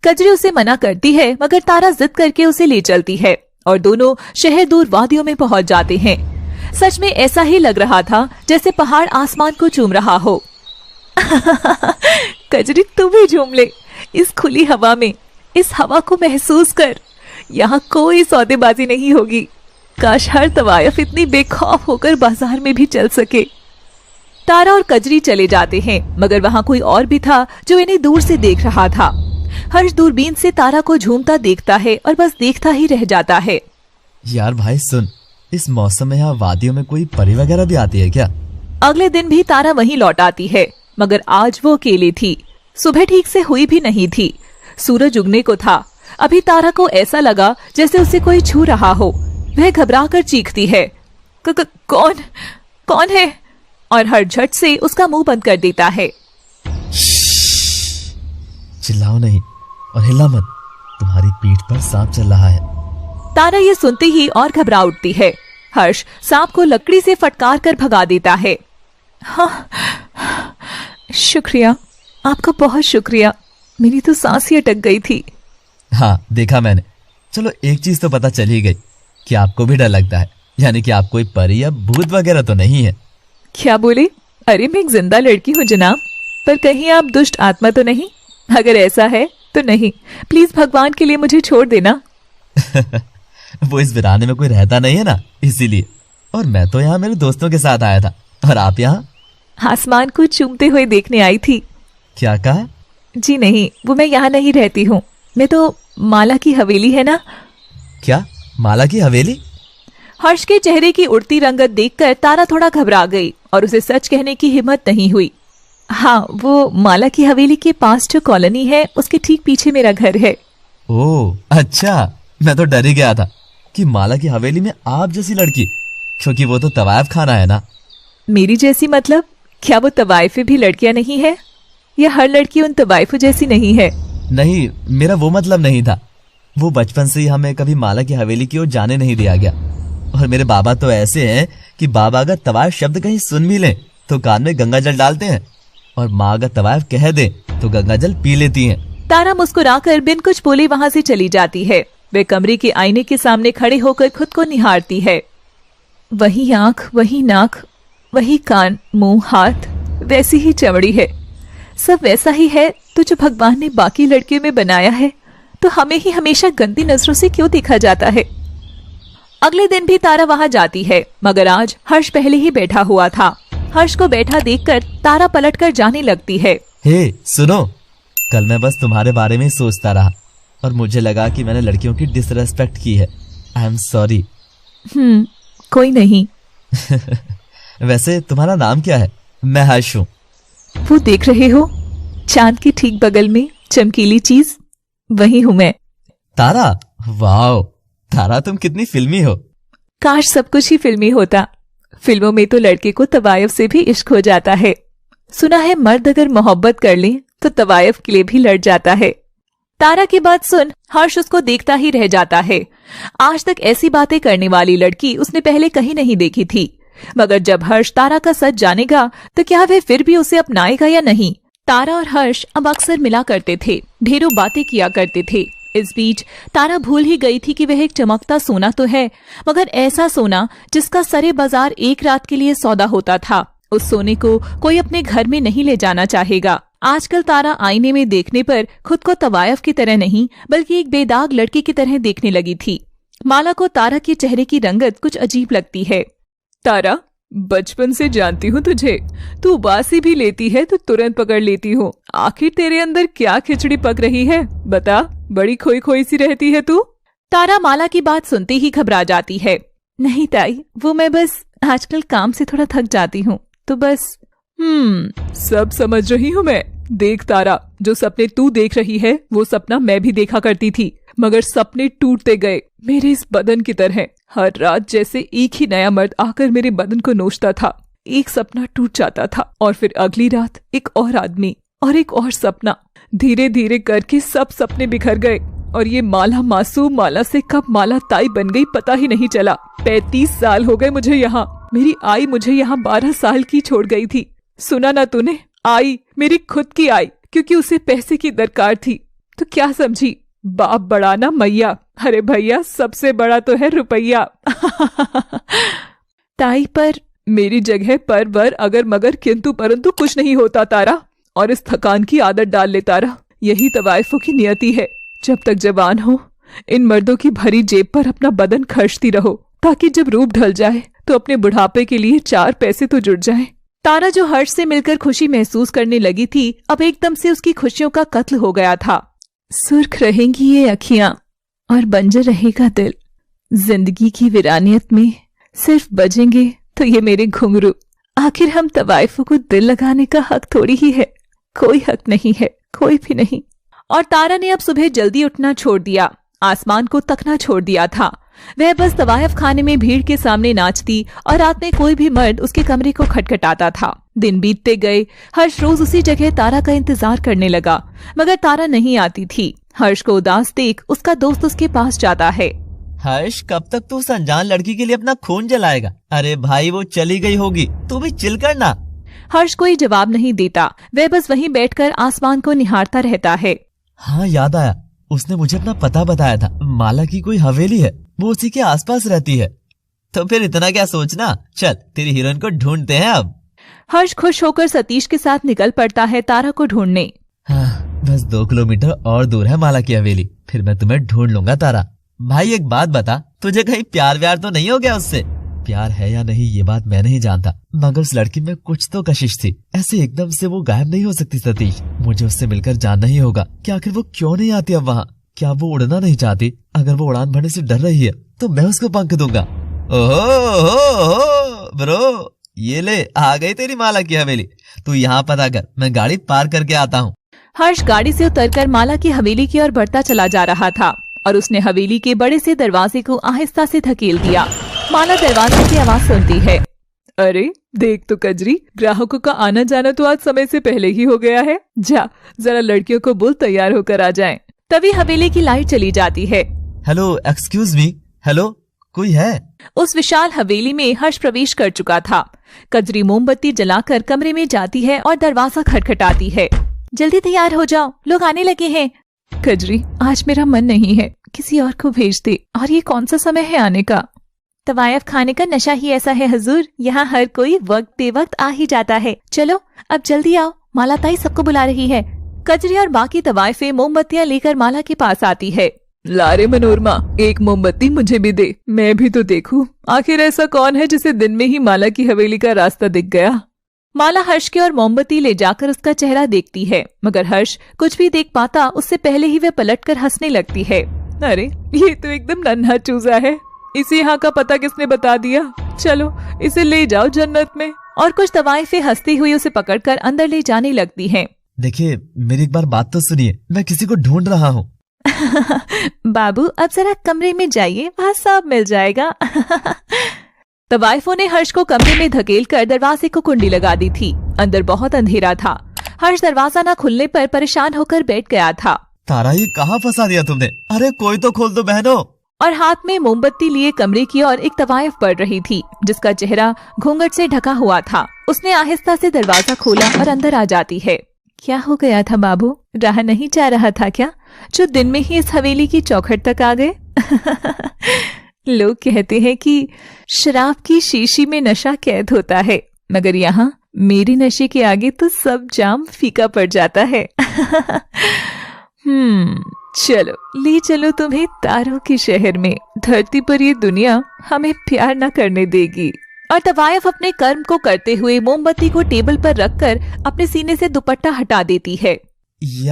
S3: कजरी उसे मना करती है, मगर तारा जिद करके उसे ले चलती है और दोनों शहर दूर वादियों में पहुंच जाते हैं। सच में ऐसा ही लग रहा था जैसे पहाड़ आसमान को चूम रहा हो। कजरी, तू भी झूम ले इस खुली हवा में, इस हवा को महसूस कर। यहाँ कोई सौदेबाजी नहीं होगी। काश हर तवायफ इतनी बेखौफ होकर बाजार में भी चल सके। तारा और कजरी चले जाते हैं, मगर वहाँ कोई और भी था जो इन्हें दूर से देख रहा था। हर्ष दूरबीन से तारा को झूमता देखता है और बस देखता ही रह जाता है।
S2: यार भाई सुन, इस मौसम में यहाँ वादियों में कोई परी वगैरह भी आती है क्या?
S3: अगले दिन भी तारा वहीं लौट आती है, मगर आज वो अकेली थी। सुबह ठीक से हुई भी नहीं थी। सूरज उगने को था। अभी तारा को ऐसा लगा जैसे उसे कोई छू रहा हो। वह घबरा कर चीखती है, कौन कौन है? और हर झट से उसका मुंह बंद कर देता है।
S2: चिल्लाओ नहीं और हिला मत, तुम्हारी पीठ पर सांप चल रहा है।
S3: तारा ये सुनते ही और घबरा उठती है। हर्ष सांप को लकड़ी से फटकार कर भगा देता है। हाँ, शुक्रिया, आपका बहुत शुक्रिया। मेरी तो सांस ही अटक गई थी।
S2: हाँ, देखा मैंने। चलो एक चीज तो पता चल ही गई कि आपको भी डर लगता है, यानी कि आप कोई परी या भूत वगैरह तो नहीं है।
S3: क्या बोले? अरे मैं एक जिंदा लड़की हूँ जनाब, पर कहीं आप दुष्ट आत्मा तो नहीं? अगर ऐसा है तो नहीं, प्लीज भगवान के लिए मुझे छोड़ देना।
S2: वो इस वीराने में कोई रहता नहीं है ना, इसीलिए। और मैं तो यहाँ मेरे दोस्तों के साथ आया था, और आप यहाँ?
S3: आसमान को चूमते हुए देखने आई थी।
S2: क्या कहा?
S3: जी नहीं, वो मैं यहाँ नहीं रहती हूँ। मैं तो माला की हवेली है ना।
S2: क्या? माला की हवेली?
S3: हर्ष के चेहरे की उड़ती रंगत देखकर तारा थोड़ा घबरा गई और उसे सच कहने की हिम्मत नहीं हुई। हाँ, वो माला की हवेली के पास जो कॉलोनी है उसके ठीक पीछे मेरा घर है।
S2: ओह अच्छा, मैं तो डर ही गया था कि माला की हवेली में आप जैसी लड़की, क्योंकि वो तो तवायफ खाना है ना।
S3: मेरी जैसी मतलब? क्या वो तवाइफे भी लड़कियां नहीं है, या हर लड़की उन तवाइफों जैसी नहीं है?
S2: नहीं, मेरा वो मतलब नहीं था। वो बचपन से ही हमें कभी माला की हवेली की ओर जाने नहीं दिया गया। और मेरे बाबा तो ऐसे हैं कि बाबा अगर तवायफ शब्द कहीं सुन भी लें तो कान में गंगा जल डालते हैं, और माँ अगर तवायफ कह दे तो गंगा जल पी लेती हैं।
S3: तारा मुस्कुराकर बिन कुछ बोले वहाँ से चली जाती है। वे कमरे के आईने के सामने खड़े होकर खुद को निहारती है। वही आंख, वही नाक, वही कान, मुंह, हाथ, वैसी ही चमड़ी है। सब वैसा ही है तो जो भगवान ने बाकी लड़कियों में बनाया है, तो हमें ही हमेशा गंदी नजरों से क्यों देखा जाता है? अगले दिन भी तारा वहाँ जाती है, मगर आज हर्ष पहले ही बैठा हुआ था। हर्ष को बैठा देखकर तारा पलटकर जाने लगती है।
S2: हे सुनो, कल मैं बस तुम्हारे बारे में ही सोचता रहा और मुझे लगा कि मैंने लड़कियों की डिसरेस्पेक्ट की है। I am sorry.
S3: कोई नहीं।
S2: वैसे तुम्हारा नाम क्या है? मैं हर्ष हूँ।
S3: वो देख रहे हो चांद के ठीक बगल में चमकीली चीज, वही हूँ मैं।
S2: तारा? वाह तारा, तुम कितनी फिल्मी हो।
S3: काश सब कुछ ही फिल्मी होता। फिल्मों में तो लड़के को तवायफ से भी इश्क हो जाता है। सुना है मर्द अगर मोहब्बत कर ले तो तवायफ के लिए भी लड़ जाता है। तारा की बात सुन हर्ष उसको देखता ही रह जाता है। आज तक ऐसी बातें करने वाली लड़की उसने पहले कहीं नहीं देखी थी, मगर जब हर्ष तारा का सच जानेगा तो क्या वह फिर भी उसे अपनाएगा या नहीं? तारा और हर्ष अब अक्सर मिला करते थे, ढेरों बातें किया करते थे। इस बीच तारा भूल ही गई थी कि वह एक चमकता सोना तो है, मगर ऐसा सोना जिसका सरे बाजार एक रात के लिए सौदा होता था। उस सोने को कोई अपने घर में नहीं ले जाना चाहेगा। आजकल तारा आईने में देखने पर खुद को तवायफ की तरह नहीं बल्कि एक बेदाग लड़की की तरह देखने लगी थी। माला को तारा के चेहरे की रंगत कुछ अजीब लगती है।
S1: तारा, बचपन से जानती हूँ तुझे, तू उबासी भी लेती है तो तुरंत पकड़ लेती हूँ। आखिर तेरे अंदर क्या खिचड़ी पक रही है? बता, बड़ी खोई खोई सी रहती है तू।
S3: तारा माला की बात सुनते ही घबरा जाती है। नहीं ताई, वो मैं बस आजकल काम से थोड़ा थक जाती हूँ, तो बस।
S1: सब समझ रही हूँ मैं। देख तारा, जो सपने तू देख रही है वो सपना मैं भी देखा करती थी, मगर सपने टूटते गए मेरे इस बदन की तरह। हर रात जैसे एक ही नया मर्द आकर मेरे बदन को नोचता था। एक सपना टूट जाता था और फिर अगली रात एक और आदमी और एक और सपना। धीरे धीरे करके सब सपने बिखर गए और ये माला मासूम माला से कब माला ताई बन गई पता ही नहीं चला। 35 साल हो गए मुझे यहाँ। मेरी आई मुझे यहाँ 12 साल की छोड़ गई थी। सुना ना तूने? आई मेरी खुद की आई, क्योंकि उसे पैसे की दरकार थी। तो क्या समझी? बाप बड़ा ना मैया। अरे भैया, सबसे बड़ा तो है रुपया।
S3: ताई पर
S1: मेरी जगह पर वर अगर मगर किंतु परंतु कुछ नहीं होता तारा। और इस थकान की आदत डाल ले तारा। यही तवाइफों की नियति है। जब तक जवान हो इन मर्दों की भरी जेब पर अपना बदन खर्चती रहो, ताकि जब रूप ढल जाए तो अपने बुढ़ापे के लिए 4 पैसे तो जुट जाए।
S3: तारा जो हर्ष से मिलकर खुशी महसूस करने लगी थी, अब एकदम से उसकी खुशियों का कत्ल हो गया था। सुर्ख रहेंगी ये अखियां और बंजर रहेगा दिल। जिंदगी की वीरानियत में सिर्फ बजेंगे तो ये मेरे घुंघरू। आखिर हम तवाइफों को दिल लगाने का हक थोड़ी ही है। कोई हक नहीं है, कोई भी नहीं। और तारा ने अब सुबह जल्दी उठना छोड़ दिया, आसमान को तकना छोड़ दिया था। वह बस तवायफ खाने में भीड़ के सामने नाचती और रात में कोई भी मर्द उसके कमरे को खटखटाता था। दिन बीतते गए। हर्ष रोज उसी जगह तारा का इंतजार करने लगा, मगर तारा नहीं आती थी। हर्ष को उदास देख उसका दोस्त उसके पास जाता है।
S2: हर्ष, कब तक तू उस अनजान लड़की के लिए अपना खून जलाएगा? अरे भाई, वो चली गई होगी, तू भी चिल करना।
S3: हर्ष कोई जवाब नहीं देता। वह बस वहीं बैठकर आसमान को निहारता रहता है।
S2: हाँ, याद आया, उसने मुझे अपना पता बताया था। माला की कोई हवेली है, वो उसी के आसपास रहती है। तो फिर इतना क्या सोचना, चल तेरी हीरोइन को ढूंढते हैं अब।
S3: हर्ष खुश होकर सतीश के साथ निकल पड़ता है तारा को ढूंढने।
S2: हाँ, बस 2 किलोमीटर और दूर है माला की हवेली, फिर मैं तुम्हें ढूंढ लूंगा तारा। भाई एक बात बता, तुझे कहीं प्यार व्यार तो नहीं हो गया उससे? प्यार है या नहीं ये बात मैं नहीं जानता, मगर उस लड़की में कुछ तो कशिश थी। ऐसे एकदम से वो गायब नहीं हो सकती सतीश। मुझे उससे मिलकर जानना ही होगा कि आखिर वो क्यों नहीं आती अब वहाँ। क्या वो उड़ना नहीं चाहती? अगर वो उड़ान भरने से डर रही है तो मैं उसको पंख दूंगा। ओहो ब्रो, ये ले आ गई तेरी माला की हवेली। तू यहाँ पता कर, मैं गाड़ी पार करके आता हूँ।
S3: हर्ष गाड़ी से उतरकर माला की हवेली की ओर बढ़ता चला जा रहा था और उसने हवेली के बड़े से दरवाजे को आहिस्ता से धकेल दिया। माला दरवाजे की आवाज सुनती है।
S1: अरे देख तो कजरी, ग्राहकों का आना जाना तो आज समय से पहले ही हो गया है। जा जरा लड़कियों को बोल तैयार होकर आ जाएं।
S3: तभी हवेली की लाइट चली जाती है।
S2: हेलो, एक्सक्यूज मी, हेलो, कोई है?
S3: उस विशाल हवेली में हर्ष प्रवेश कर चुका था। कजरी मोमबत्ती जलाकर कमरे में जाती है और दरवाजा खटखटाती है। जल्दी तैयार हो जाओ, लोग आने लगे हैं।
S1: कजरी, आज मेरा मन नहीं है, किसी और को भेज दे। और ये कौन सा समय है आने का?
S3: तवायफ खाने का नशा ही ऐसा है हुजूर, यहाँ हर कोई वक्त बेवक्त आ ही जाता है। चलो अब जल्दी आओ, माला ताई सबको बुला रही है। कजरी और बाकी तवायफे मोमबत्तियां लेकर माला के पास आती है।
S1: लारे मनोरमा, एक मोमबत्ती मुझे भी दे, मैं भी तो देखूं। आखिर ऐसा कौन है जिसे दिन में ही माला की हवेली का रास्ता दिख गया?
S3: माला हर्ष की ओर मोमबत्ती ले जाकर उसका चेहरा देखती है, मगर हर्ष कुछ भी देख पाता उससे पहले ही वह पलटकर हंसने लगती है।
S1: अरे ये तो एकदम नन्हा चूजा है, इसे यहाँ का पता किसने बता दिया? चलो इसे ले जाओ जन्नत में।
S3: और कुछ तवाइफे हंसती हुई उसे पकड़कर अंदर ले जाने लगती हैं।
S2: देखिए, मेरी एक बार बात तो सुनिए, मैं किसी को ढूंढ रहा हूँ।
S3: बाबू अब जरा कमरे में जाइए, वहाँ सब मिल जाएगा। तवाइफों ने हर्ष को कमरे में धकेलकर दरवाजे को कुंडी लगा दी थी। अंदर बहुत अंधेरा था। हर्ष दरवाजा न खुलने पर परेशान होकर बैठ गया था।
S2: तारा, ये कहाँ फंसा दिया तुमने? अरे कोई तो खोल दो बहनों।
S3: और हाथ में मोमबत्ती लिए कमरे की ओर एक तवाइफ बढ़ रही थी, जिसका चेहरा घूंघट से ढका हुआ था। उसने आहिस्ता से दरवाजा खोला और अंदर आ जाती है। क्या हो गया था बाबू, रहा नहीं जा रहा था क्या, जो दिन में ही इस हवेली की चौखट तक आ गए? लोग कहते हैं कि शराब की शीशी में नशा कैद होता है, मगर यहाँ मेरी नशे के आगे तो सब जाम फीका पड़ जाता है। चलो ले चलो तुम्हें तारों के शहर में। धरती पर ये दुनिया हमें प्यार न करने देगी। और तवायफ अपने कर्म को करते हुए मोमबत्ती को टेबल पर रखकर अपने सीने से दुपट्टा हटा देती है।
S2: ये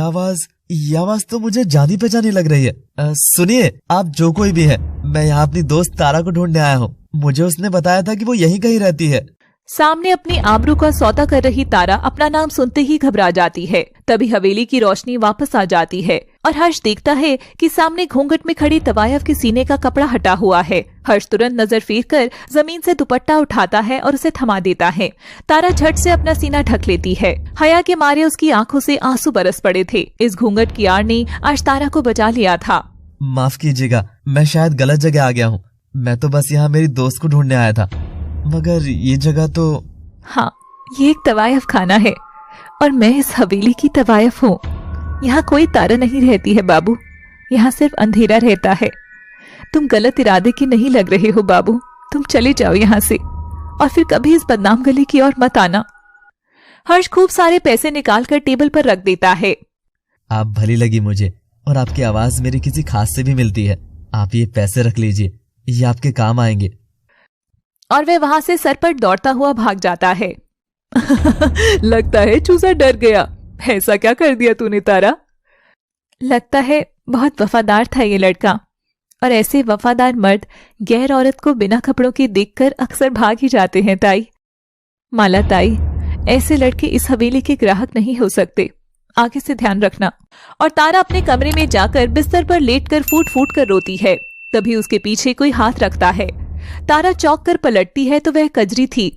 S2: आवाज तो मुझे जानी पहचानी लग रही है। सुनिए, आप जो कोई भी है, मैं यहाँ अपनी दोस्त तारा को ढूंढने आया हूँ। मुझे उसने बताया था कि वो यहीं कहीं रहती है।
S3: सामने अपनी आबरू का सौदा कर रही तारा अपना नाम सुनते ही घबरा जाती है। तभी हवेली की रोशनी वापस आ जाती है और हर्ष देखता है कि सामने घूंघट में खड़ी तवायफ के सीने का कपड़ा हटा हुआ है। हर्ष तुरंत नजर फेरकर जमीन से दुपट्टा उठाता है और उसे थमा देता है। तारा झट से अपना सीना ढक लेती है। हया के मारे उसकी आंखों से आंसू बरस पड़े थे। इस घूंघट की आड़ ने आज तारा को बचा लिया था।
S2: माफ कीजिएगा, मैं शायद गलत जगह आ गया हूँ। मैं तो बस यहाँ मेरी दोस्त को ढूंढने आया था, मगर ये जगह तो।
S3: हाँ, ये एक तवायफ खाना है और मैं इस हवेली की तवायफ हूँ। यहाँ कोई तारा नहीं रहती है बाबू, यहाँ सिर्फ अंधेरा रहता है। तुम गलत इरादे के नहीं लग रहे हो बाबू, तुम चले जाओ यहाँ से और फिर कभी इस बदनाम गली की ओर मत आना। हर्ष खूब सारे पैसे निकाल कर टेबल पर रख देता है।
S2: आप भली लगी मुझे और आपकी आवाज मेरी किसी खास से भी मिलती है। आप ये पैसे रख लीजिए, ये आपके काम आएंगे।
S3: और वह वहां से सरपट दौड़ता हुआ भाग जाता है।
S1: लगता है चूजा डर गया। ऐसा क्या कर दिया तूने तारा?
S3: लगता है बहुत वफादार था ये लड़का, और ऐसे वफादार मर्द गैर औरत को बिना कपड़ों के देखकर अक्सर भाग ही जाते हैं ताई। माला ताई, ऐसे लड़के इस हवेली के ग्राहक नहीं हो सकते, आगे से ध्यान रखना। और तारा अपने कमरे में जाकर बिस्तर पर लेटकर फूट फूट कर रोती है। तभी उसके पीछे कोई हाथ रखता है। तारा चौंक कर पलटती है तो वह कजरी थी।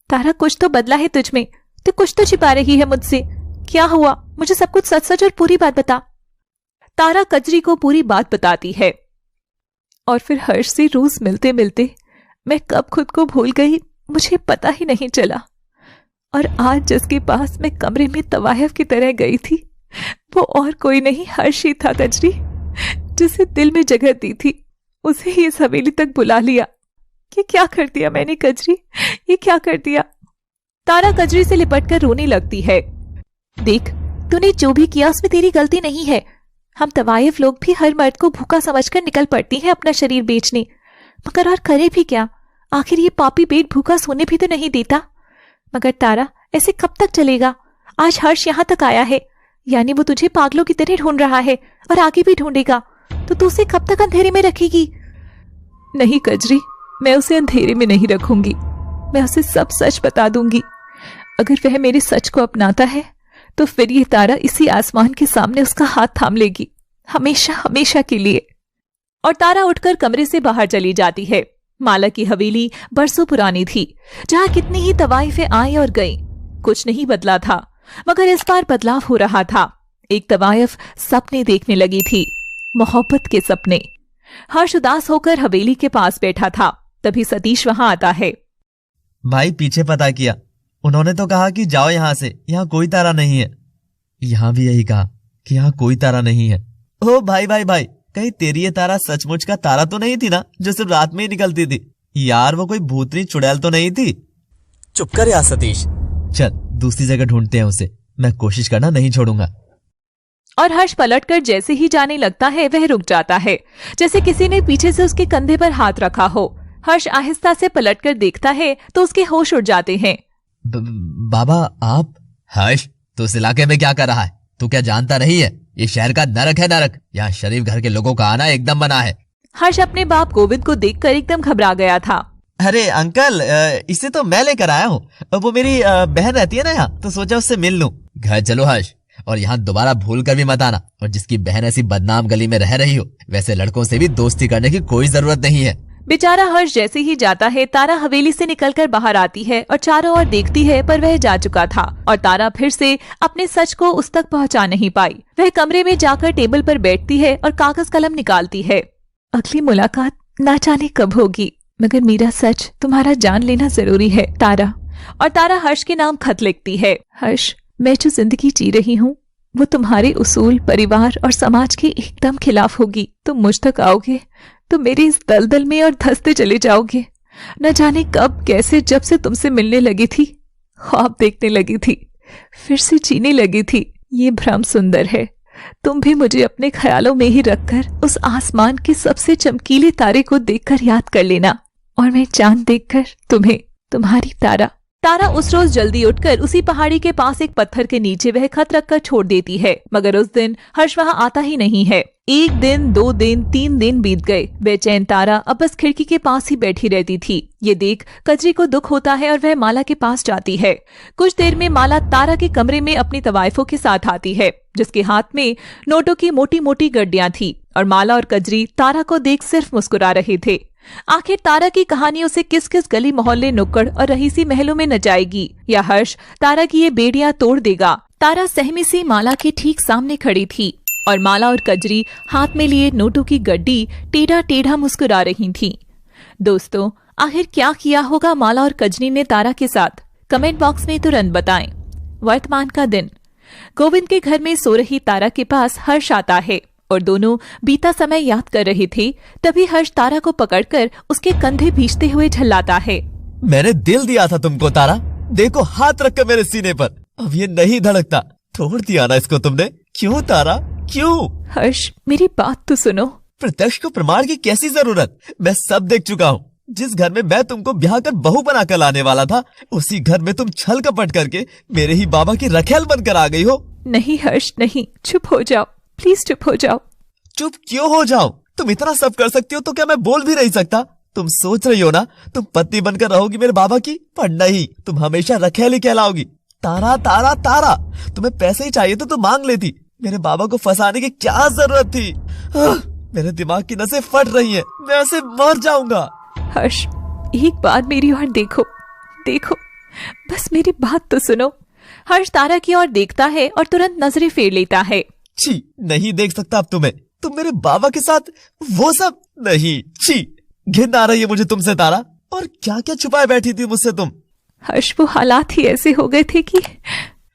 S3: तारा, कुछ तो बदला है तुझ में, तो कुछ तो छिपा रही है मुझसे। क्या हुआ, मुझे सब कुछ सच सच और पूरी बात बता। तारा कजरी को पूरी बात बताती है।
S1: और फिर हर्ष से रोज मिलते मिलते मैं कब खुद को भूल गई, मुझे पता ही नहीं चला। और आज जिसके पास मैं कमरे में तवायफ की तरह गई थी, वो और कोई नहीं हर्ष ही था कजरी, जिसे दिल में जगह दी थी। उसे ही इस हवेली तक बुला लिया। ये क्या कर दिया मैंने कजरी, ये क्या कर दिया?
S3: तारा कजरी से लिपटकर रोने लगती है। देख, तूने जो भी किया उसमें तेरी गलती नहीं है। हम तवायफ लोग भी हर मर्द को भूखा समझकर निकल पड़ती हैं अपना शरीर बेचने, मगर और करे भी क्या? आखिर ये पापी पेट भूखा सोने भी तो नहीं देता। मगर तारा, ऐसे कब तक चलेगा? आज हर्ष यहाँ तक आया है, यानी वो तुझे पागलों की तरह ढूंढ रहा है और आगे भी ढूंढेगा, तो तू उसे कब तक अंधेरे में रखेगी? नहीं कजरी, मैं उसे अंधेरे में नहीं रखूंगी। मैं उसे सब सच बता दूंगी। अगर वह मेरे सच को अपनाता है तो फिर ये तारा इसी आसमान के सामने उसका हाथ थाम लेगी, हमेशा हमेशा के लिए। और तारा उठकर कमरे से बाहर चली जाती है। माला की हवेली बरसों पुरानी थी, जहां कितनी ही तवाइफें आई और गईं। कुछ नहीं बदला था, मगर इस बार बदलाव हो रहा था। एक तवाइफ सपने देखने लगी थी, मोहब्बत के सपने। हर्ष उदास होकर हवेली के पास बैठा था। तभी सतीश वहां आता है।
S2: भाई पीछे पता किया, उन्होंने तो कहा कि जाओ यहाँ से, यहाँ कोई तारा नहीं है। यहाँ भी यही कहा कि यहाँ कोई तारा नहीं है। ओ भाई भाई भाई, कहीं तेरी ये तारा सचमुच का तारा तो नहीं थी ना, जो सिर्फ रात में ही निकलती थी? यार वो कोई भूतनी चुड़ैल तो नहीं थी? चुप कर यार सतीश, चल दूसरी जगह ढूंढते हैं उसे। मैं कोशिश करना नहीं छोड़ूंगा।
S3: और हर्ष पलटकर जैसे ही जाने लगता है वह रुक जाता है, जैसे किसी ने पीछे से उसके कंधे पर हाथ रखा हो। हर्ष आहिस्ता से पलटकर देखता है तो उसके होश उड़ जाते हैं।
S2: बाबा आप? हर्ष, तू इस इलाके में क्या कर रहा है? तू क्या जानता नहीं है ये शहर का नरक है, नरक। यहाँ शरीफ घर के लोगों का आना एकदम मना है।
S3: हर्ष अपने बाप गोविंद को देखकर एकदम घबरा गया था।
S2: अरे अंकल, इसे तो मैं लेकर आया हूँ। वो मेरी बहन रहती है ना यहाँ, तो सोचा उससे मिल लूं। घर चलो हर्ष, और यहाँ दोबारा भूल कर भी मत आना। और जिसकी बहन ऐसी बदनाम गली में रह रही हो, वैसे लड़कों से भी दोस्ती करने की कोई जरूरत नहीं है।
S3: बेचारा हर्ष जैसे ही जाता है, तारा हवेली से निकलकर बाहर आती है और चारों ओर देखती है, पर वह जा चुका था और तारा फिर से अपने सच को उस तक पहुंचा नहीं पाई। वह कमरे में जाकर टेबल पर बैठती है और कागज कलम निकालती है। अगली मुलाकात ना जाने कब होगी, मगर मेरा सच तुम्हारा जान लेना जरूरी है, तारा। और तारा हर्ष के नाम खत लिखती है। हर्ष, मैं जो जिंदगी जी रही हूँ वो तुम्हारे उसूल, परिवार और समाज के एकदम खिलाफ होगी। तुम मुझ तक आओगे तो मेरे इस दलदल में और धंसते चले जाओगे। न जाने कब कैसे, जब से तुमसे मिलने लगी थी, ख्वाब देखने लगी थी, फिर से जीने लगी थी। ये भ्रम सुंदर है। तुम भी मुझे अपने ख्यालों में ही रखकर उस आसमान के सबसे चमकीले तारे को देखकर याद कर लेना, और मैं चांद देखकर तुम्हें, तुम्हारी तारा। तारा उस रोज जल्दी उठकर उसी पहाड़ी के पास एक पत्थर के नीचे वह खत रखकर छोड़ देती है, मगर उस दिन हर्ष वहां आता ही नहीं है। 1 दिन, 2 दिन, 3 दिन बीत गए। बेचैन तारा अब बस खिड़की के पास ही बैठी रहती थी। ये देख कजरी को दुख होता है और वह माला के पास जाती है। कुछ देर में माला तारा के कमरे में अपनी तवाइफों के साथ आती है, जिसके हाथ में नोटों की मोटी मोटी गड्डियां थी। और माला और कजरी तारा को देख सिर्फ मुस्कुरा रहे थे। आखिर तारा की कहानी उसे किस किस गली मोहल्ले, नुक्कड़ और रहीसी महलों में नचाएगी, या हर्ष तारा की ये बेड़ियां तोड़ देगा? तारा सहमी सी माला के ठीक सामने खड़ी थी और माला और कजरी हाथ में लिए नोटों की गड्डी टेढ़ा टेढ़ा मुस्कुरा रही थीं। दोस्तों, आखिर क्या किया होगा माला और कजरी ने तारा के साथ? कमेंट बॉक्स में तुरंत बताएं। वर्तमान का दिन। गोविंद के घर में सो रही तारा के पास हर्ष आता है और दोनों बीता समय याद कर रहे थे। तभी हर्ष तारा को पकड़कर उसके कंधे भींचते हुए झल्लाता है।
S2: मैंने दिल दिया था तुमको तारा, देखो हाथ रखकर मेरे सीने पर, अब ये नहीं धड़कता। तोड़ दिया ना इसको तुमने। क्यों तारा, क्यों?
S3: हर्ष, मेरी बात तो सुनो।
S2: प्रत्यक्ष को प्रमाण की कैसी जरूरत? मैं सब देख चुका हूँ। जिस घर में मैं तुमको ब्याह कर बहू बनाकर लाने वाला था, उसी घर में तुम छल कपट करके मेरे ही बाबा की रखेल बनकर आ गई हो।
S3: नहीं हर्ष, नहीं, चुप हो जाओ, प्लीज चुप हो जाओ।
S2: चुप क्यों हो जाओ? तुम इतना सब कर सकती हो तो क्या मैं बोल भी नहीं सकता? तुम सोच रही हो ना तुम पत्नी बनकर रहोगी मेरे बाबा की, पर नहीं, तुम हमेशा रखेली कहलाओगी। तारा तारा तारा, तुम्हें पैसे ही चाहिए तो तुम मांग लेती। मेरे बाबा को फंसाने की क्या जरूरत थी? मेरे दिमाग की नसें फट रही हैं, मैं ऐसे मर जाऊंगा।
S3: हर्ष, एक बार मेरी ओर देखो, देखो, बस मेरी बात तो सुनो। हर्ष तारा की ओर देखता है और तुरंत नजरें फेर लेता है।
S2: छी, नहीं देख सकता अब तुम्हें। तुम मेरे बाबा के साथ वो सब नहीं। छी, घिन आ रही है मुझे तुमसे तारा। और क्या क्या छुपाए बैठी थी मुझसे तुम?
S3: हर्ष, वो हालात ही ऐसे हो गए थे कि।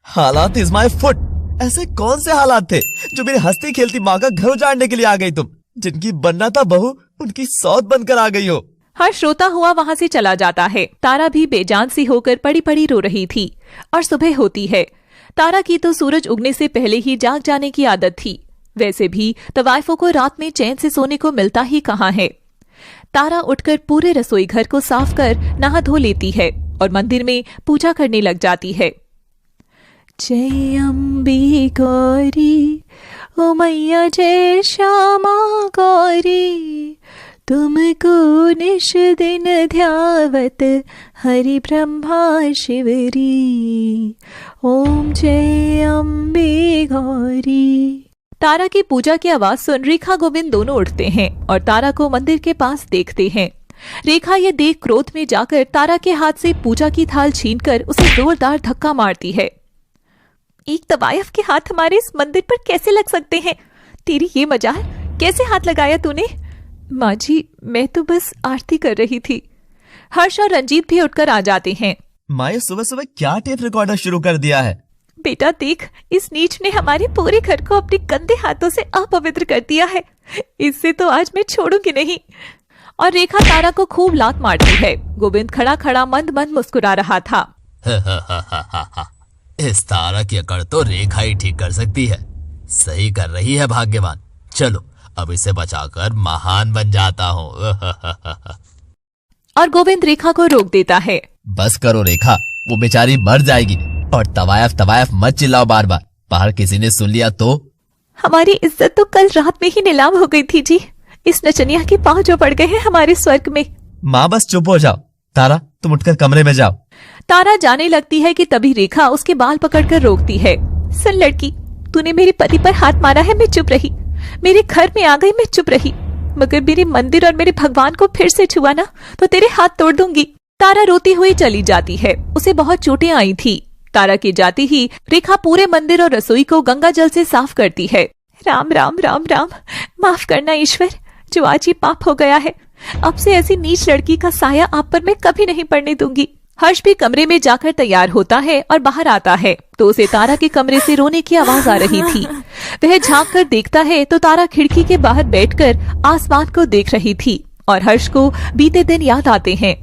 S2: हालात इज माय फुट। ऐसे कौन से हालात थे जो मेरी हंसती खेलती माँ का घर उजाड़ने के लिए आ गई तुम? जिनकी बनना था बहू, उनकी सौत बनकर आ गई हो।
S3: हर्ष रोता हुआ वहां से चला जाता है। तारा भी बेजान सी होकर पड़ी पड़ी रो रही थी। और सुबह होती है। तारा की तो सूरज उगने से पहले ही जाग जाने की आदत थी। वैसे भी तवाइफों को रात में चैन से सोने को मिलता ही कहाँ है। तारा उठकर पूरे रसोई घर को साफ कर नहा धो लेती है और मंदिर में पूजा करने लग जाती है। जय अम्बे गौरी, ओ मैया जय श्यामा गौरी, तुमको निश दिन ध्यावत हरि ब्रह्मा शिवरी, ओम जय अम्बे गौरी। तारा की पूजा की आवाज सुन रेखा गोविंद दोनों उठते हैं और तारा को मंदिर के पास देखते हैं। रेखा ये देख क्रोध में जाकर तारा के हाथ से पूजा की थाल छीनकर उसे जोरदार धक्का मारती है। एक तवायफ के हाथ हमारे इस मंदिर पर कैसे लग सकते हैं? तेरी ये मजाल, कैसे हाथ लगाया तूने? माँ जी, मैं तो बस आरती कर रही थी। हर्ष और रंजीत भी उठकर आ जाते हैं।
S2: माँ, सुबह सुबह क्या टेप रिकॉर्डर शुरू कर दिया है?
S3: बेटा देख, इस नीच ने हमारे पूरे घर को अपने गंदे हाथों से अपवित्र कर दिया है। इससे तो आज मैं छोड़ूंगी नहीं। और रेखा तारा को खूब लात मारती है। गोविंद खड़ा खड़ा मंद मंद मुस्कुरा रहा था।
S2: इस तारा की अकड़ तो रेखा ही ठीक कर सकती है। सही कर रही है भाग्यवान। चलो अब इसे बचाकर महान बन जाता हूँ।
S3: और गोविंद रेखा को रोक देता है।
S2: बस करो रेखा, वो बेचारी मर जाएगी। और तवायफ मत चिल्लाओ बार बार, बाहर किसी ने सुन लिया तो।
S3: हमारी इज्जत तो कल रात में ही नीलाम हो गई थी जी। इस नचनिया के पांव जो पड़ गए हैं हमारे स्वर्ग में।
S2: माँ बस चुप हो जाओ। तारा, तुम उठकर कमरे में जाओ।
S3: तारा जाने लगती है कि तभी रेखा उसके बाल पकड़कर रोकती है। सुन लड़की, तूने मेरे पति पर हाथ मारा है, मैं चुप रही। मेरे घर में आ गई, मैं चुप रही। मगर मेरे मंदिर और मेरे भगवान को फिर से छुआ ना तो तेरे हाथ तोड़ दूंगी। तारा रोती हुई चली जाती है। उसे बहुत चोटें आई थी। तारा के जाती ही रेखा पूरे मंदिर और रसोई को गंगा जल से साफ करती है। राम राम राम राम, माफ करना ईश्वर, जो आज ये पाप हो गया है। अब से ऐसी नीच लड़की का साया आप पर मैं कभी नहीं पड़ने दूंगी। हर्ष भी कमरे में जाकर तैयार होता है और बाहर आता है तो उसे तारा के कमरे से रोने की आवाज आ रही थी। वह झांक कर देखता है तो तारा खिड़की के बाहर बैठकर आसमान को देख रही थी और हर्ष को बीते दिन याद आते हैं।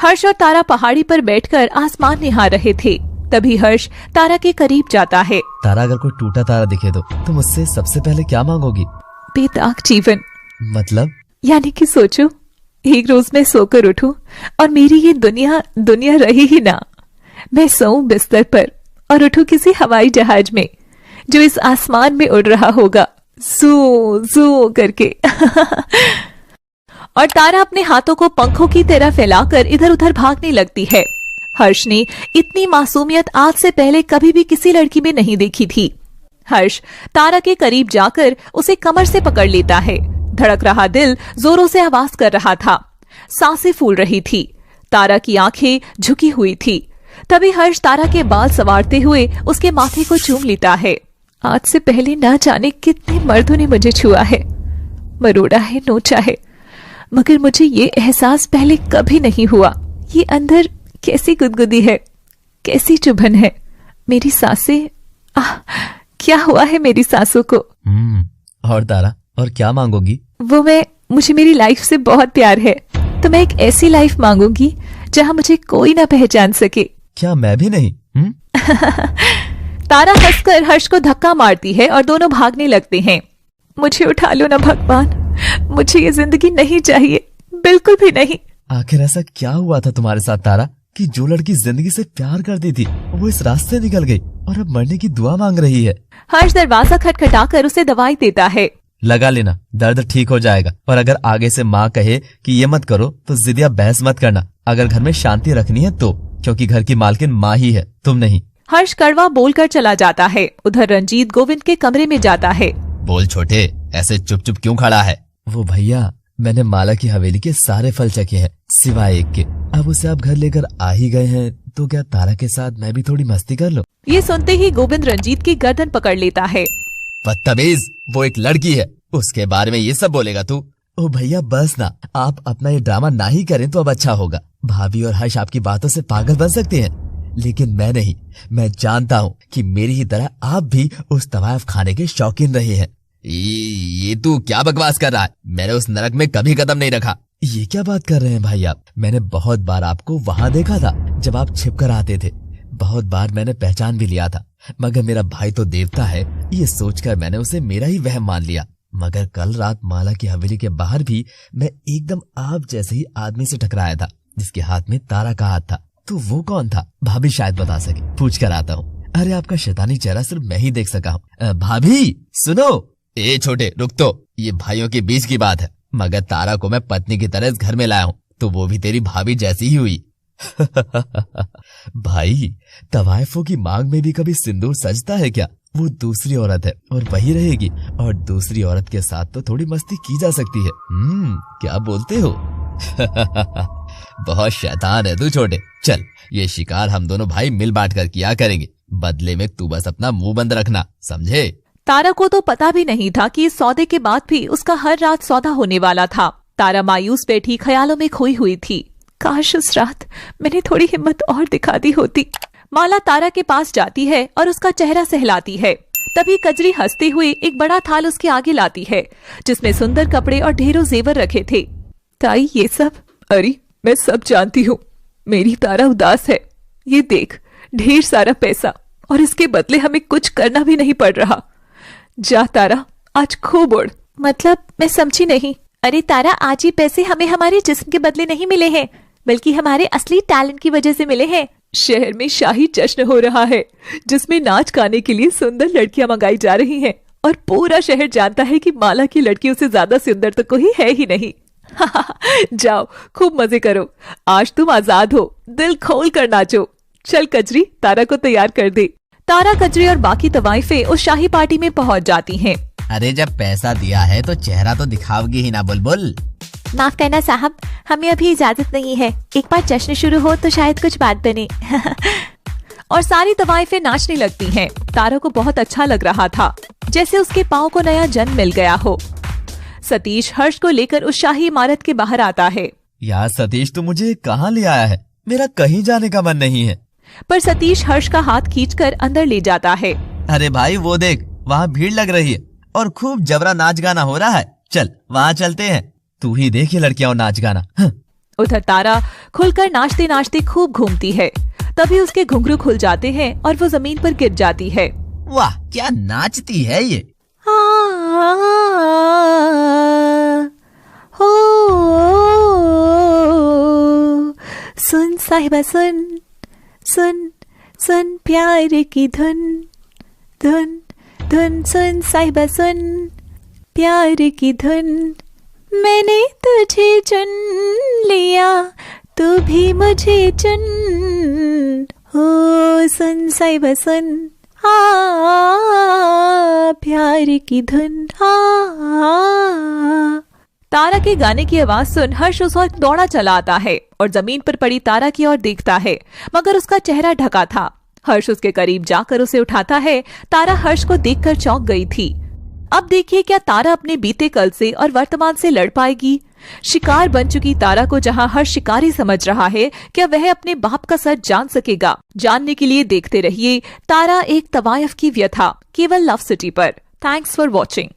S3: हर्ष और तारा पहाड़ी पर बैठकर आसमान निहार रहे थे। तभी हर्ष तारा के करीब जाता है।
S2: तारा, अगर कोई टूटा तारा दिखे तो तुम उससे सबसे पहले क्या मांगोगी?
S3: बेदाग जीवन।
S2: मतलब?
S3: यानी कि सोचो, एक रोज मैं सोकर उठूं और मेरी ये दुनिया रही ही ना। मैं सोऊं बिस्तर पर और उठूं किसी हवाई जहाज में जो इस आसमान में उड़ रहा होगा, जू जू करके। और तारा अपने हाथों को पंखों की तरह फैलाकर इधर उधर भागने लगती है। हर्ष ने इतनी मासूमियत आज से पहले कभी भी किसी लड़की में नहीं देखी थी। हर्ष तारा के करीब जाकर उसे कमर से पकड़ लेता है। धड़क रहा दिल जोरों से आवाज कर रहा था। सांसें फूल रही थी। तारा की आंखें झुकी हुई थी। तभी हर्ष तारा के बाल संवारते हुए उसके माथे को चूम लेता है। आज से पहले ना जाने कितने मर्दों ने मुझे छुआ है, मरोड़ा है, नोचा है, मगर मुझे ये एहसास पहले कभी नहीं हुआ। ये अंदर कैसी गुदगुदी है, कैसी चुभन है। मेरी सांसें, क्या हुआ है मेरी सांसों को?
S2: और तारा, और क्या मांगोगी?
S3: वो मुझे मेरी लाइफ से बहुत प्यार है, तो मैं एक ऐसी लाइफ मांगूंगी जहां मुझे कोई ना पहचान सके।
S2: क्या मैं भी नहीं?
S3: तारा हंसकर हर्ष को धक्का मारती है और दोनों भागने लगते हैं। मुझे उठा लो ना भगवान, मुझे ये जिंदगी नहीं चाहिए, बिल्कुल भी नहीं।
S2: आखिर ऐसा क्या हुआ था तुम्हारे साथ तारा कि जो लड़की जिंदगी से प्यार करती थी वो इस रास्ते निकल गई और अब मरने की दुआ मांग रही है?
S3: हर्ष दरवाजा खटखटाकर उसे दवाई देता है।
S2: लगा लेना, दर्द ठीक हो जाएगा। और अगर आगे से माँ कहे कि ये मत करो तो जिदिया बहस मत करना। अगर घर में शांति रखनी है तो, क्योंकि घर की मालकिन माँ ही है, तुम नहीं।
S3: हर्ष कड़वा बोलकर चला जाता है। उधर रंजीत गोविंद के कमरे में जाता है।
S2: बोल छोटे, ऐसे चुप चुप क्यों खड़ा है? वो भैया, मैंने माला की हवेली के सारे फल चखे हैं सिवाय एक के। अब उसे आप घर लेकर आ ही गए हैं तो क्या तारा के साथ मैं भी थोड़ी मस्ती कर लूं?
S3: ये सुनते ही गोविंद रंजीत की गर्दन पकड़ लेता है।
S2: बदतमीज, वो एक लड़की है, उसके बारे में ये सब बोलेगा तू? ओ भैया बस ना, आप अपना ये ड्रामा ना ही करें तो अब अच्छा होगा। भाभी और हर्ष आपकी बातों से पागल बन सकते हैं, लेकिन मैं नहीं। मैं जानता हूँ कि मेरी ही तरह आप भी उस तवायफ खाने के शौकीन रहे हैं। ये तू क्या बकवास कर रहा है? मैंने उस नरक में कभी कदम नहीं रखा। ये क्या बात कर रहे हैं भाई आप? मैंने बहुत बार आपको वहाँ देखा था जब आप छिपकर आते थे। बहुत बार मैंने पहचान भी लिया था, मगर मेरा भाई तो देवता है, ये सोचकर मैंने उसे मेरा ही वहम मान लिया। मगर कल रात माला की हवेली के बाहर भी मैं एकदम आप जैसे ही आदमी से टकराया था जिसके हाथ में तारा का हाथ था। तो वो कौन था? भाभी शायद बता सके, पूछ कर आता हूँ। अरे आपका शैतानी चेहरा सिर्फ मैं ही देख सका हूँ। भाभी सुनो। ए छोटे रुक तो, ये भाइयों के बीच की बात है। मगर तारा को मैं पत्नी की तरह इस घर में लाया हूँ, तो वो भी तेरी भाभी जैसी ही हुई। भाई, तवाइफों की मांग में भी कभी सिंदूर सजता है क्या? वो दूसरी औरत है और वही रहेगी, और दूसरी औरत के साथ तो थोड़ी मस्ती की जा सकती है। क्या बोलते हो? बहुत शैतान है तू छोटे। चल, ये शिकार हम दोनों भाई मिल बांट कर किया करेंगे। बदले में तू बस अपना मुंह बंद रखना, समझे?
S3: तारा को तो पता भी नहीं था कि इस सौदे के बाद भी उसका हर रात सौदा होने वाला था। तारा मायूस बैठी ख्यालों में खोई हुई थी। काश उस रात मैंने थोड़ी हिम्मत और दिखा दी होती। माला तारा के पास जाती है और उसका चेहरा सहलाती है। तभी कजरी हंसते हुए एक बड़ा थाल उसके आगे लाती है, जिसमें सुंदर कपड़े और ढेरों जेवर रखे थे। ताई, ये सब? अरे, मैं सब जानती हूँ। मेरी तारा उदास है। ये देख, ढेर सारा पैसा, और इसके बदले हमें कुछ करना भी नहीं पड़ रहा। जा तारा, आज खूब उड़। मतलब, मैं समझी नहीं। अरे तारा, आज ये पैसे हमें हमारे जिस्म के बदले नहीं मिले हैं, बल्कि हमारे असली टैलेंट की वजह से मिले हैं। शहर में शाही जश्न हो रहा है, जिसमें नाच गाने के लिए सुंदर लड़कियां मंगाई जा रही हैं, और पूरा शहर जानता है कि माला की लड़कियों से ज्यादा सुंदर तो कोई है ही नहीं। जाओ, खूब मजे करो। आज तुम आजाद हो, दिल खोल कर नाचो। चल कजरी, तारा को तैयार कर दे। तारा, कजरी और बाकी तवाइफे उस शाही पार्टी में पहुंच जाती हैं।
S2: अरे, जब पैसा दिया है तो चेहरा तो दिखाओगी ही ना बुलबुल।
S3: माफ करना साहब, हमें अभी इजाजत नहीं है। एक बार जश्न शुरू हो तो शायद कुछ बात बने। और सारी तवाइफें नाचने लगती हैं। तारा को बहुत अच्छा लग रहा था, जैसे उसके पाँव को नया जन्म मिल गया हो। सतीश हर्ष को लेकर उस शाही इमारत के बाहर आता है।
S2: यार सतीश, तू मुझे कहाँ ले आया है? मेरा कहीं जाने का मन नहीं है।
S3: पर सतीश हर्ष का हाथ खींचकर अंदर ले जाता है।
S2: अरे भाई, वो देख, वहाँ भीड़ लग रही है और खूब जबरा नाच गाना हो रहा है। चल, वहाँ चलते हैं। तू ही देख ये लड़कियां और नाच गाना।
S3: उधर तारा खुलकर नाचते नाचते खूब घूमती है। तभी उसके घुंघरू खुल जाते हैं और वो जमीन पर गिर जाती है।
S2: वाह, क्या नाचती है ये।
S3: हो, सुन साहिबा, सुन सुन सुन प्यार की धुन धुन धुन, सुन साहिबा, सुन प्यार की धुन। मैंने तुझे चुन लिया, तू भी मुझे चुन। हो, सुन साहिबा, सुन प्यार की धुन। तारा के गाने की आवाज सुन हर्ष उस वक्त दौड़ा चला आता है और जमीन पर पड़ी तारा की ओर देखता है, मगर उसका चेहरा ढका था। हर्ष उसके करीब जाकर उसे उठाता है। तारा हर्ष को देखकर चौंक गई थी। अब देखिए, क्या तारा अपने बीते कल से और वर्तमान से लड़ पाएगी? शिकार बन चुकी तारा को जहां हर्ष शिकारी समझ रहा है, क्या वह अपने बाप का सच जान सकेगा? जानने के लिए देखते रहिए तारा एक तवायफ की व्यथा, केवल लव सिटी पर। Thanks for watching.